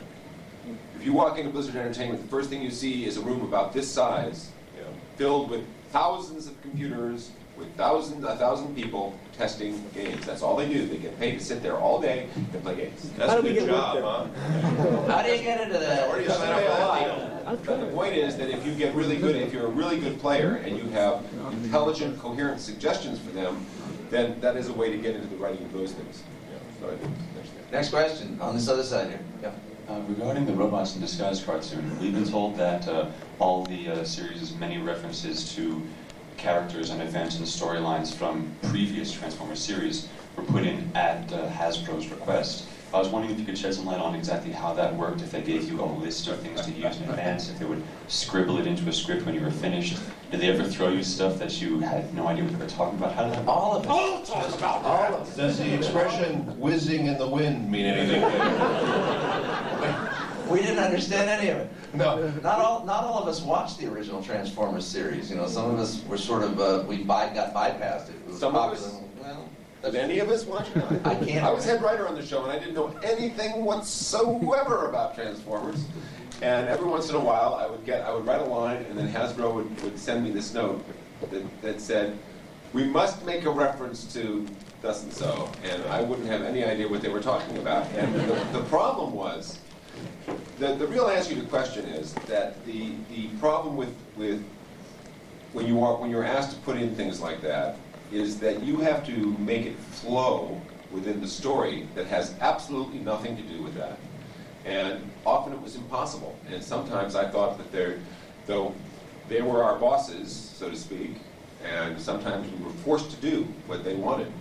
If you walk into Blizzard Entertainment, the first thing you see is a room about this size, filled with thousands of computers, with 1,000 people testing games. That's all they do. They get paid to sit there all day and play games. That's a good job, huh? How do you get into that? Where do you sign up for that? But the point is that if you get really good, if you're a really good player and you have intelligent, coherent suggestions for them, then that is a way to get into the writing of those things. So Next question on this other side here. Yeah. Regarding the Robots in Disguise cartoon, we've been told that all the series' many references to characters and events and storylines from previous Transformers series were put in at Hasbro's request. I was wondering if you could shed some light on exactly how that worked, if they gave you a list of things to use in advance, if they would scribble it into a script when you were finished. Did they ever throw you stuff that you had no idea what they were talking about? How did that work? All of it. Oh, talk about all of it. Does the expression whizzing in the wind mean anything? We didn't understand any of it. No. Not all of us watched the original Transformers series. You know, some of us were sort of got bypassed. It was some popular. of us. Well, did any of us watch it? I can't. I was head writer on the show, and I didn't know anything whatsoever about Transformers. And every once in a while, I would write a line, and then Hasbro would send me this note that said, "We must make a reference to thus and so," and I wouldn't have any idea what they were talking about. And the problem was, the real answer to the question is that the problem with when you're asked to put in things like that is that you have to make it flow within the story that has absolutely nothing to do with that. And often it was impossible. And sometimes I thought that though they were our bosses, so to speak, and sometimes we were forced to do what they wanted,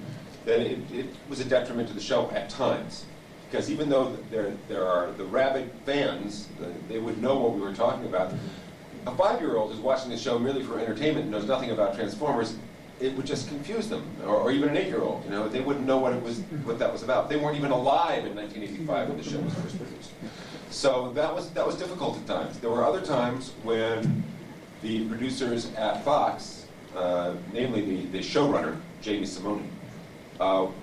then it was a detriment to the show at times. Because even though there are the rabid fans, they would know what we were talking about. A 5-year-old who's watching the show merely for entertainment and knows nothing about Transformers, it would just confuse them. Or even an 8-year-old, you know, they wouldn't know what that was about. They weren't even alive in 1985 when the show was first produced. So that was difficult at times. There were other times when the producers at Fox, namely the showrunner, Jamie Simone,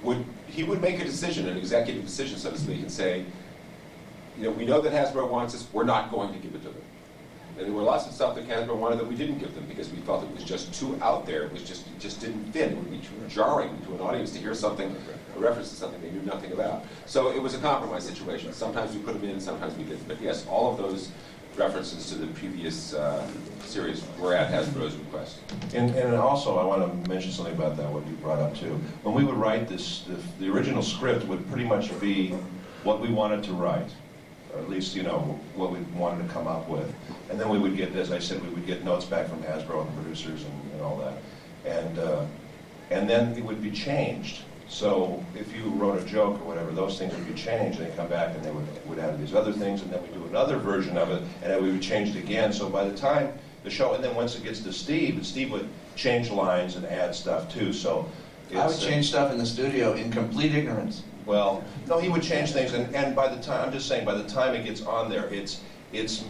would make a decision, an executive decision, so to speak, and say, you know, we know that Hasbro wants this, we're not going to give it to them. And there were lots of stuff that Hasbro wanted that we didn't give them because we felt it was just too out there. It just didn't fit. It would be too jarring to an audience to hear something, a reference to something they knew nothing about. So it was a compromise situation. Sometimes we put them in, sometimes we didn't. But yes, all of those references to the previous series were at Hasbro's request. And also, I want to mention something about that, what you brought up too. When we would write this, the original script would pretty much be what we wanted to write, or at least, you know, what we wanted to come up with. And then we would get, as I said, we would get notes back from Hasbro and the producers and all that. And then it would be changed. So if you wrote a joke or whatever, those things would be changed, and they come back and they would add these other things, and then we do another version of it, and then we would change it again. So by the time the show, and then once it gets to Steve, Steve would change lines and add stuff too. So I would change stuff in the studio in complete ignorance. Well, no, he would change things, and by the time, I'm just saying, by the time it gets on there, it's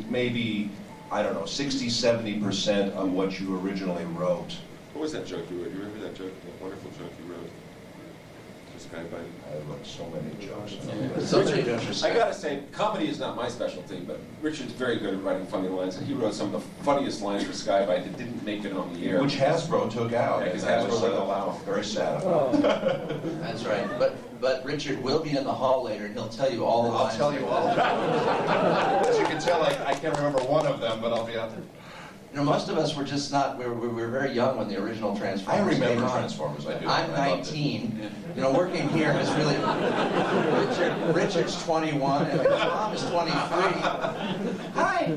maybe, I don't know, 60-70% of what you originally wrote. What was that joke you wrote? You remember that joke, that wonderful joke you wrote? I wrote so many jokes. So many jokes. I gotta say, comedy is not my specialty, but Richard's very good at writing funny lines, and he wrote some of the funniest lines for Skybite that didn't make it on the air. Which Hasbro took out. Yeah, because Hasbro Hasbro wouldn't allow. Very sad. That's right. But Richard will be in the hall later, and he'll tell you all the lines. I'll tell you all of them. As you can tell, I can't remember one of them, but I'll be out there. You know, most of us were just not, we were very young when the original Transformers I remember came on. Transformers, I do. I'm 19. You know, working here is really, Richard's 21 and Tom is 23. Hi!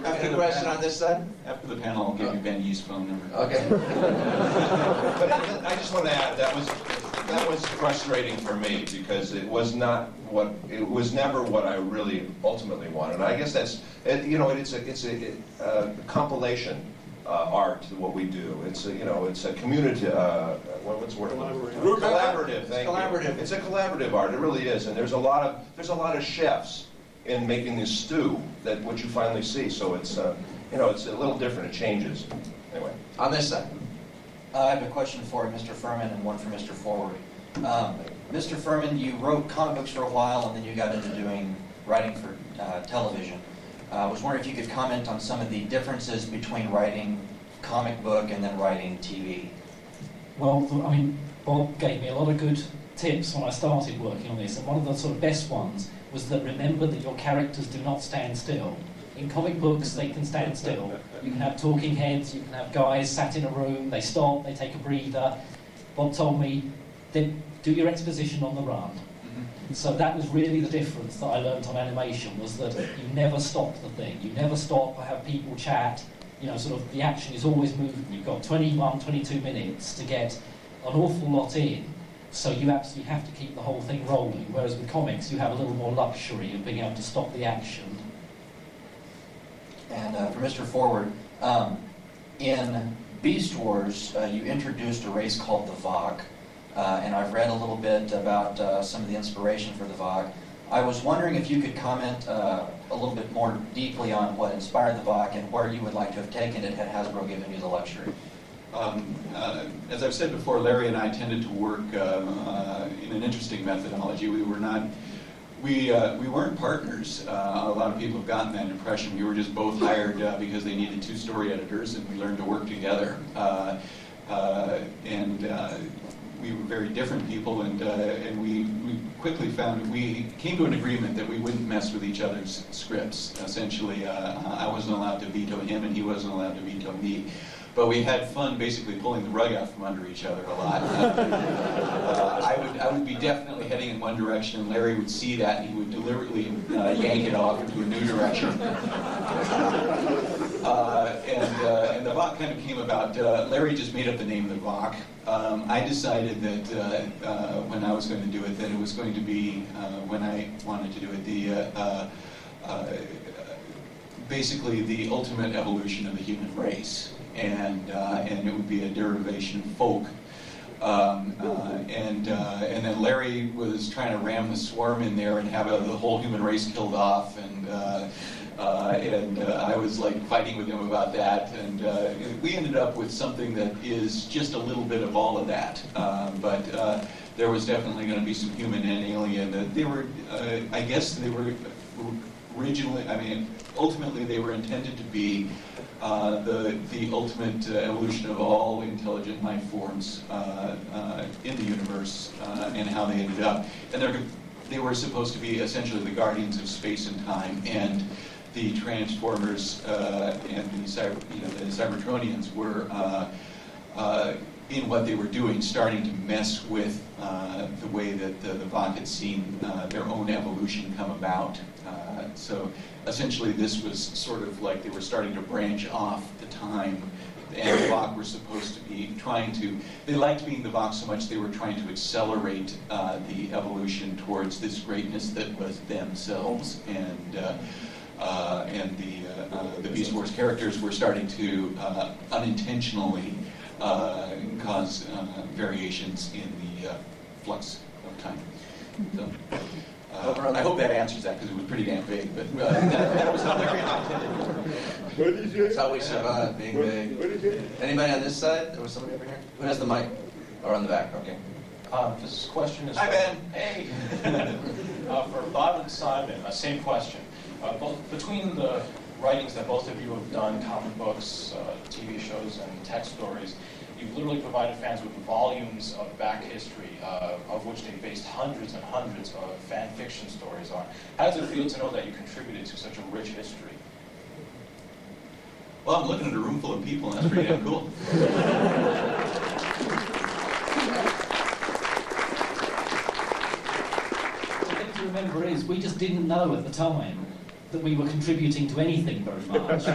Any question on this side? After the panel, I'll give you Ben Yee's phone number. Okay. But I just want to add, that was frustrating for me because it was never what I really ultimately wanted. And I guess that's, you know, it's a compilation art, what we do. It's a community, what's the word? Collaborative. Thank you. It's a collaborative art. It really is. And there's a lot of chefs in making this stew that what you finally see. So it's it's a little different. It changes. Anyway, on this side. I have a question for Mr. Furman and one for Mr. Forward. Mr. Furman, you wrote comic books for a while, and then you got into doing writing for television. I was wondering if you could comment on some of the differences between writing comic book and then writing TV. Well, I mean, Bob gave me a lot of good tips when I started working on this, and one of the sort of best ones was that remember that your characters do not stand still. In comic books, they can stand still. You can have talking heads, you can have guys sat in a room, they stop, they take a breather. Bob told me, then do your exposition on the run. So that was really the difference that I learned on animation, was that you never stop the thing. You never stop or have people chat. You know, sort of the action is always moving. You've got 21, 22 minutes to get an awful lot in. So you absolutely have to keep the whole thing rolling. Whereas with comics, you have a little more luxury of being able to stop the action. And for Mr. Forward, in Beast Wars, you introduced a race called the Vok. And I've read a little bit about some of the inspiration for the Vok. I was wondering if you could comment a little bit more deeply on what inspired the Vok and where you would like to have taken it had Hasbro given you the luxury. As I've said before, Larry and I tended to work in an interesting methodology. We weren't partners. A lot of people have gotten that impression. We were just both hired because they needed two story editors, and we learned to work together. We were very different people, and we quickly found, we came to an agreement that we wouldn't mess with each other's scripts. Essentially, I wasn't allowed to veto him, and he wasn't allowed to veto me. But we had fun basically pulling the rug out from under each other a lot. I would be definitely heading in one direction, and Larry would see that, and he would deliberately yank it off into a new direction. And the Vok kind of came about. Larry just made up the name of the Vok. I decided that when I was going to do it, that it was going to be, when I wanted to do it, basically the ultimate evolution of the human race. And it would be a derivation of folk. And then Larry was trying to ram the swarm in there and have the whole human race killed off, and I was like fighting with him about that, and we ended up with something that is just a little bit of all of that. But there was definitely going to be some human and alien. They were, I guess, they were originally. I mean, ultimately, they were intended to be the ultimate evolution of all intelligent life forms in the universe, and how they ended up. And they were supposed to be essentially the guardians of space and time, and the Transformers and the Cybertronians were in what they were doing, starting to mess with the way that the Vok had seen their own evolution come about. So essentially this was sort of like they were starting to branch off the time, and the Vok were supposed to be trying to, they liked being the Vok so much they were trying to accelerate the evolution towards this greatness that was themselves, and the Beast Wars characters were starting to unintentionally cause variations in the flux of time. So, I hope that answers that because it was pretty damn big, but that was not the great intended. That's how we survive, being big. Anybody on this side? There was somebody over here? Who has the mic? Or on the back? Okay. This question is Hi, Ben. Hey. For Bob and Simon, same question. Between the writings that both of you have done, comic books, TV shows, and text stories, you've literally provided fans with volumes of back history, of which they based hundreds and hundreds of fan fiction stories on. How does it feel to know that you contributed to such a rich history? Well, I'm looking at a room full of people, and that's pretty damn cool. The thing to remember is we just didn't know at the time that we were contributing to anything very much.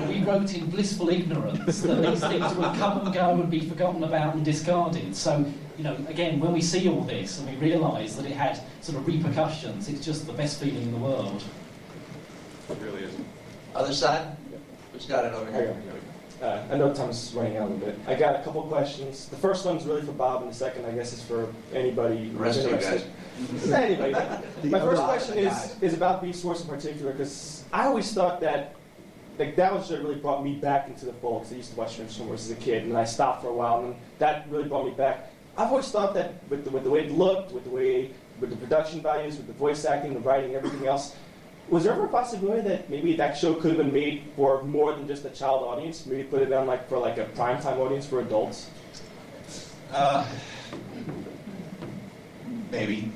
We wrote in blissful ignorance that these things would come and go and be forgotten about and discarded. So, again, when we see all this and we realise that it had sort of repercussions, it's just the best feeling in the world. It really is. Other side? Who's got it over here? I know Tom's running out a bit. I got a couple questions. The first one's really for Bob, and the second, I guess, is for anybody. The rest of you guys. Anybody. My first question is about Beast Wars in particular, because I always thought that that was what really brought me back into the fold, because I used to watch Transformers as a kid, and I stopped for a while, and that really brought me back. I've always thought that with the way it looked, with the production values, with the voice acting, the writing, everything else, was there ever a possibility that maybe that show could have been made for more than just a child audience? Maybe put it on for a primetime audience for adults? Maybe.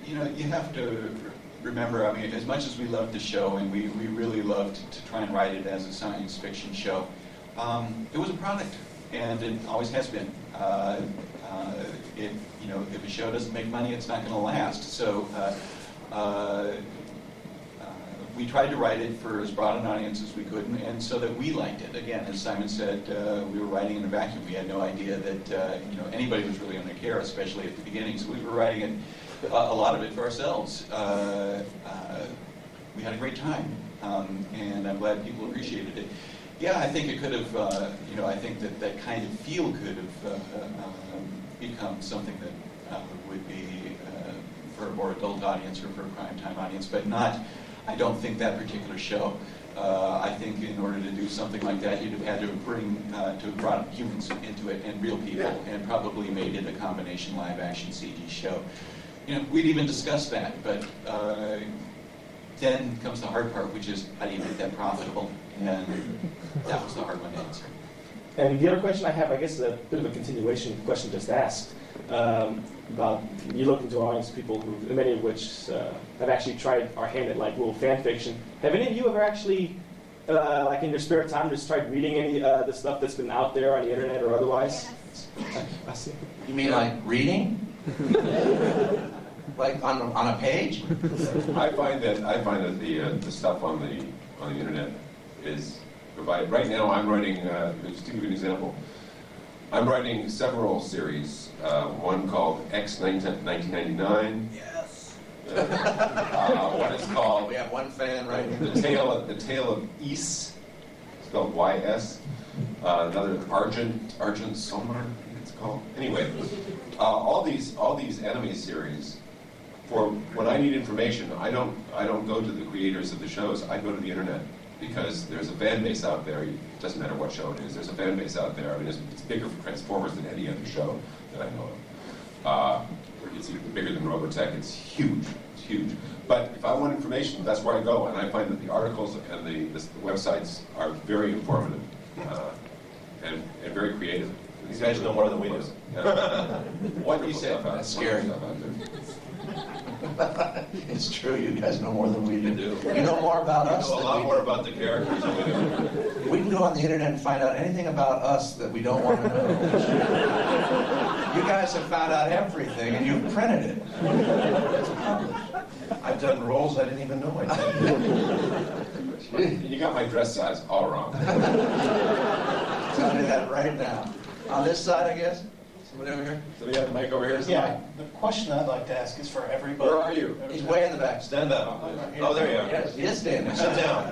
You have to remember, as much as we loved the show, and we really loved to try and write it as a science fiction show, it was a product, and it always has been. If a show doesn't make money, it's not going to last. So we tried to write it for as broad an audience as we could, and so that we liked it. Again, as Simon said, we were writing in a vacuum. We had no idea that anybody was really going to care, especially at the beginning. So we were writing it, a lot of it for ourselves. We had a great time, and I'm glad people appreciated it. Yeah, I think it could have. I think that kind of feel could have become something that would be for a more adult audience or for a primetime audience, but not. I don't think that particular show. I think in order to do something like that, you'd have had to have brought humans into it and real people, and probably made it a combination live-action CG show. We'd even discussed that, but then comes the hard part, which is how do you make that profitable? And that was the hard one to answer. And the other question I have, I guess, is a bit of a continuation of the question just asked. About you look into our audience, people who, many of which have actually tried our hand at little fan fiction. Have any of you ever actually, in your spare time, just tried reading any the stuff that's been out there on the internet or otherwise? Yes. You mean like reading? Like on a page? I find that the stuff on the internet is provided. Right now, I'm writing. Just to give you an example. I'm writing several series. One called X 1999. Yes. One is called. We have one fan writing. The Tale of Ys, spelled Y-S. Another Argent Sonar, I think it's called. Anyway, all these anime series. For when I need information, I don't go to the creators of the shows. I go to the internet. Because there's a fan base out there. It doesn't matter what show it is. There's a fan base out there. It's bigger for Transformers than any other show that I know of. It's even bigger than Robotech. It's huge. It's huge. But if I want information, that's where I go, and I find that the articles and the websites are very informative and very creative. These guys know more than we do. What do you say? That's scary. It's true, you guys know more than we do. You know more about us. You know a lot more about the characters than we do. We can go on the internet and find out anything about us that we don't want to know. You guys have found out everything and you've printed it. It's published. I've done roles I didn't even know I did. You got my dress size all wrong. Tell me that right now. On this side, I guess? Somebody over here? Somebody got a mic over here? Yeah, the question I'd like to ask is for everybody. Where are you? He's way in the back. Stand up. Oh, there you are. Yes, he is standing. Sit down.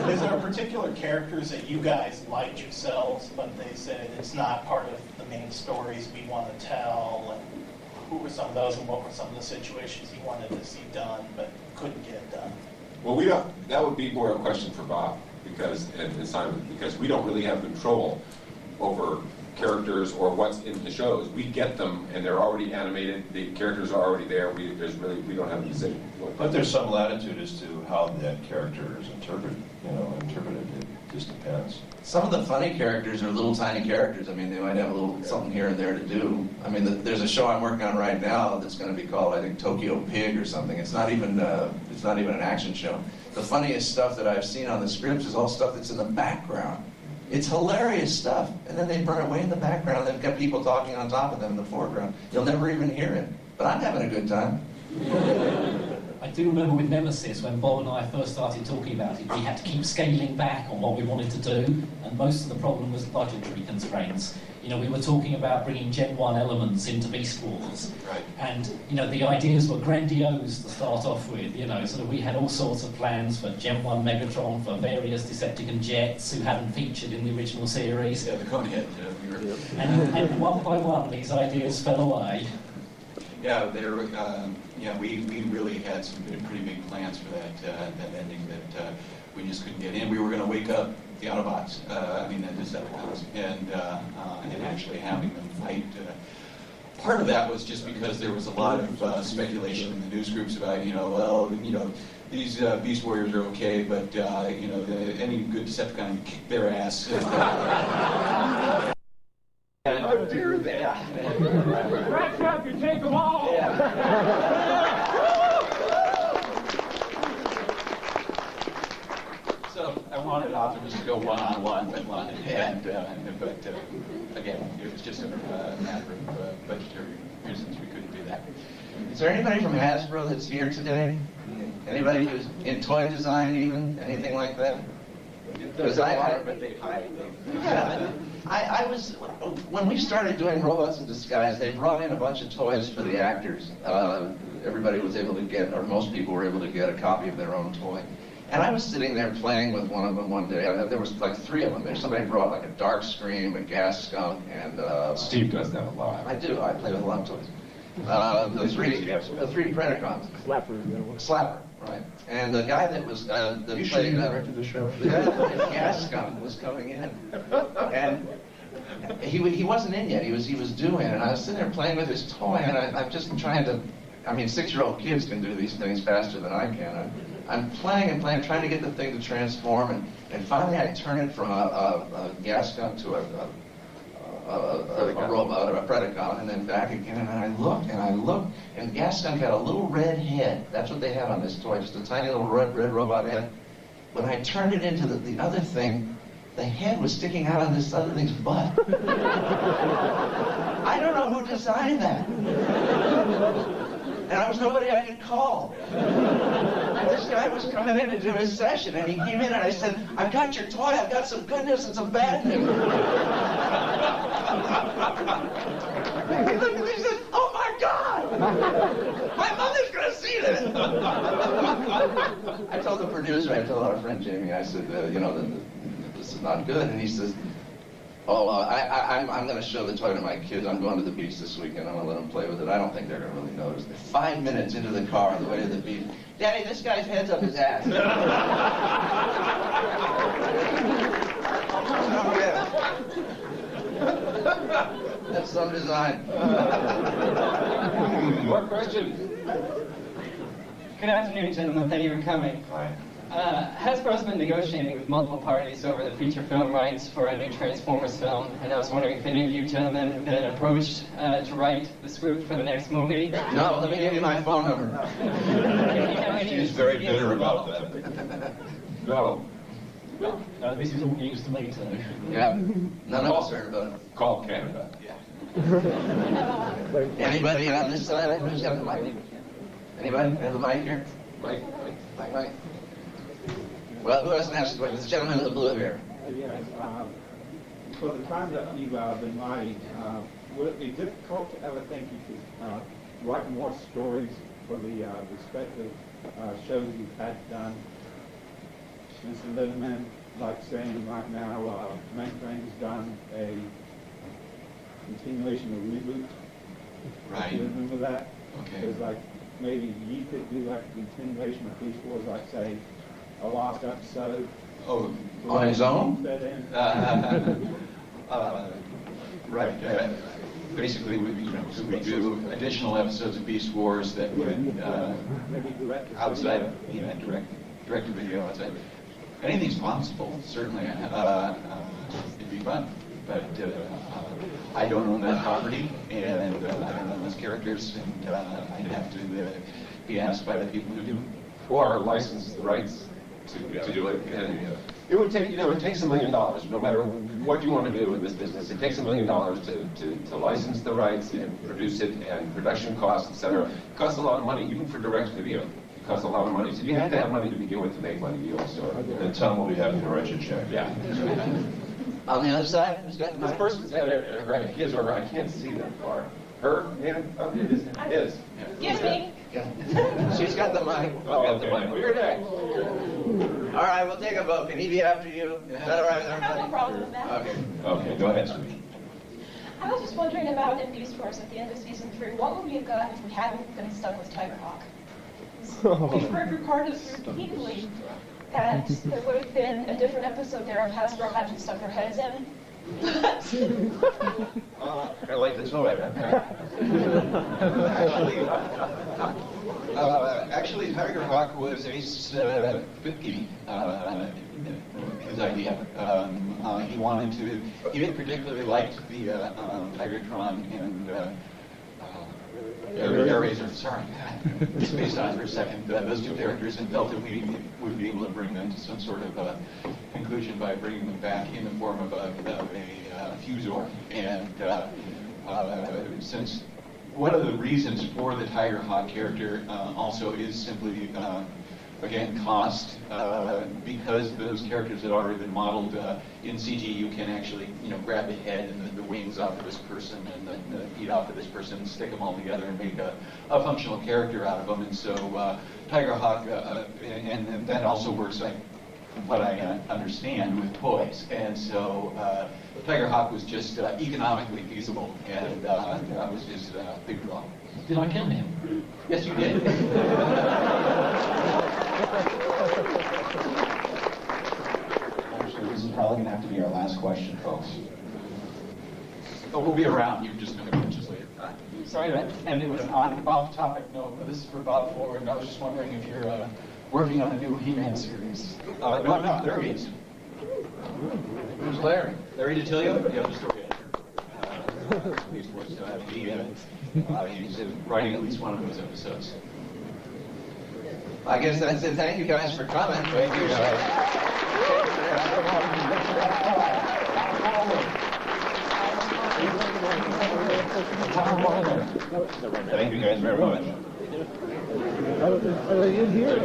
Is there particular characters that you guys liked yourselves, but they said it's not part of the main stories we want to tell? And who were some of those, and what were some of the situations you wanted to see done but couldn't get done? Well, we don't. That would be more a question for Bob and Simon, because we don't really have control over characters or what's in the shows. We get them, and they're already animated. The characters are already there. We don't have a decision. But there's some latitude as to how that character is interpreted. It just depends. Some of the funny characters are little tiny characters. I mean, they might have a little something here and there to do. I mean, there's a show I'm working on right now that's going to be called, I think, Tokyo Pig or something. It's not even an action show. The funniest stuff that I've seen on the scripts is all stuff that's in the background. It's hilarious stuff. And then they burn it way in the background. They've got people talking on top of them in the foreground. You'll never even hear it. But I'm having a good time. I do remember with Nemesis, when Bob and I first started talking about it, we had to keep scaling back on what we wanted to do, and most of the problem was budgetary constraints. You know, we were talking about bringing Gen 1 elements into Beast Wars, right. And, you know, the ideas were grandiose to start off with, you know, sort of we had all sorts of plans for Gen 1 Megatron, for various Decepticon jets who hadn't featured in the original series. Yeah, the Conehead. And one by one, these ideas fell away. Yeah, we really had some pretty big plans for that ending that we just couldn't get in. We were going to wake up the Autobots, the Decepticons, and actually having them fight. Part of that was just because there was a lot of speculation in the news groups about, these Beast Warriors are okay, but any good Decepticon can kick their ass. Oh, dear that. Rack up, you take them all. So I wanted authors to go one-on-one, but again, it was just a matter of budgetary reasons we couldn't do that. Is there anybody from Hasbro that's here today? Anybody who's in toy design even? Anything like that? There's a lot, but they hide them. I was, when we started doing Robots in Disguise, they brought in a bunch of toys for the actors. Everybody was able to get, or most people were able to get a copy of their own toy. And I was sitting there playing with one of them one day. There was like 3 of them there. Somebody brought like a Dark Scream, a Gas Skunk, and... Steve does that a lot. I do. I play with a lot of toys. The 3D Predacons. Slapper, right. And the guy that was... you should have directed the show. The guy that played Gas Skunk was coming in. And he wasn't in yet. He was due in. And I was sitting there playing with his toy, and I'm just trying to... 6-year-old kids can do these things faster than I can. I'm playing and playing, trying to get the thing to transform, and finally I turn it from a gas gun to a robot, or a Predacon, and then back again, and I looked, and gas gun had a little red head. That's what they had on this toy, just a tiny little red robot head. When I turned it into the other thing, the head was sticking out on this other thing's butt. I don't know who designed that. And I was nobody I could call. And this guy was coming in to do his session, and he came in and I said, I've got your toy, I've got some good news and some bad news. He looked at me and said, oh my God! My mother's gonna see this! I told the producer, I told our friend Jamie, I said, this is not good. And he says, I'm going to show the toy to my kids. I'm going to the beach this weekend. I'm going to let them play with it. I don't think they're going to really notice. 5 minutes into the car on the way to the beach, Daddy, this guy's head's up his ass. That's some design. More questions? Good afternoon, gentlemen. Thank you for coming. Hi. Hasbro's been negotiating with multiple parties over the feature film rights for a new Transformers film, and I was wondering if any of you gentlemen have been approached to write the script for the next movie. No, let me give you my phone number. She's very bitter about that. No. No, this is all news to me, so... Yeah, none of us heard about it. Call Canada. Anybody on this side who's got the mic? Anybody have the mic here? Mike. Well, who doesn't ask the question? This gentleman in the blue here. Yes. For the time that you've been writing, would it be difficult to ever think you could write more stories for the respective shows you've had done? Mr. Litterman, like saying right now, Mainframe's done a continuation of reboot. Right. Do you remember that? Okay. It's like maybe you could do like a continuation of Beast Wars, like say a last episode. Oh, on his own? Fit in. Right. Basically, we do additional episodes of Beast Wars that would outside of direct to video outside. Anything's possible, certainly. It'd be fun, but I don't own that property, and I don't own those characters, and I'd have to be asked by the people who do. Or license the rights to do it. And it would take, it takes $1 million, no matter what you want to do in this business. It takes $1 million to license the rights and produce it, and production costs, etc. It costs a lot of money, even for direct video. It costs a lot of money. So you have to have money to begin with to make money. And Tom will be happy to write you a check. Yeah. On the other side, this person's right. His or her, I can't see that far. Her? Yeah. Oh, it is. It is. Excuse me. She's got the mic. You're next. All right, we'll take a vote. Can he be after you? Is that all right with everybody? I have no problem with that. Okay, go ahead, sweetie. I was just wondering about in Beast Wars at the end of season 3, what would we have done if we hadn't been stuck with Tigerhawk? We've heard recorded repeatedly that there would have been a different episode there of Hasbro having stuck their heads in. I like this one. Actually, Tigerhawk was Ace 50, his idea. He wanted to, he didn't particularly like the Tigertron and Air Razor, sorry, Space on for a second, those two characters, and felt that we would be able to bring them to some sort of conclusion by bringing them back in the form of a Fusor. And since one of the reasons for the Tigerhawk character also is simply, again, cost, because those characters had already been modeled in CG, you can actually, grab the head and the wings off of this person and the feet off of this person and stick them all together and make a functional character out of them. And so Tigerhawk, and that also works like what I understand with toys. And so Tigerhawk was just economically feasible, and that was his big draw. Did I kill him? Yes, you did. Actually, this is probably going to have to be our last question, folks. Oh, we'll be around. You're just going to catch us later. Sorry to end it with an off topic note, but this is for Bob Forward, and I was just wondering if you're working on a new He-Man series. No, there he is. Who's Larry? Larry Detilio? Yeah, the story editor. He's writing at least one of those episodes. I guess that's it. Thank you guys for coming. Thank you. Thank you guys very much. Are they in here?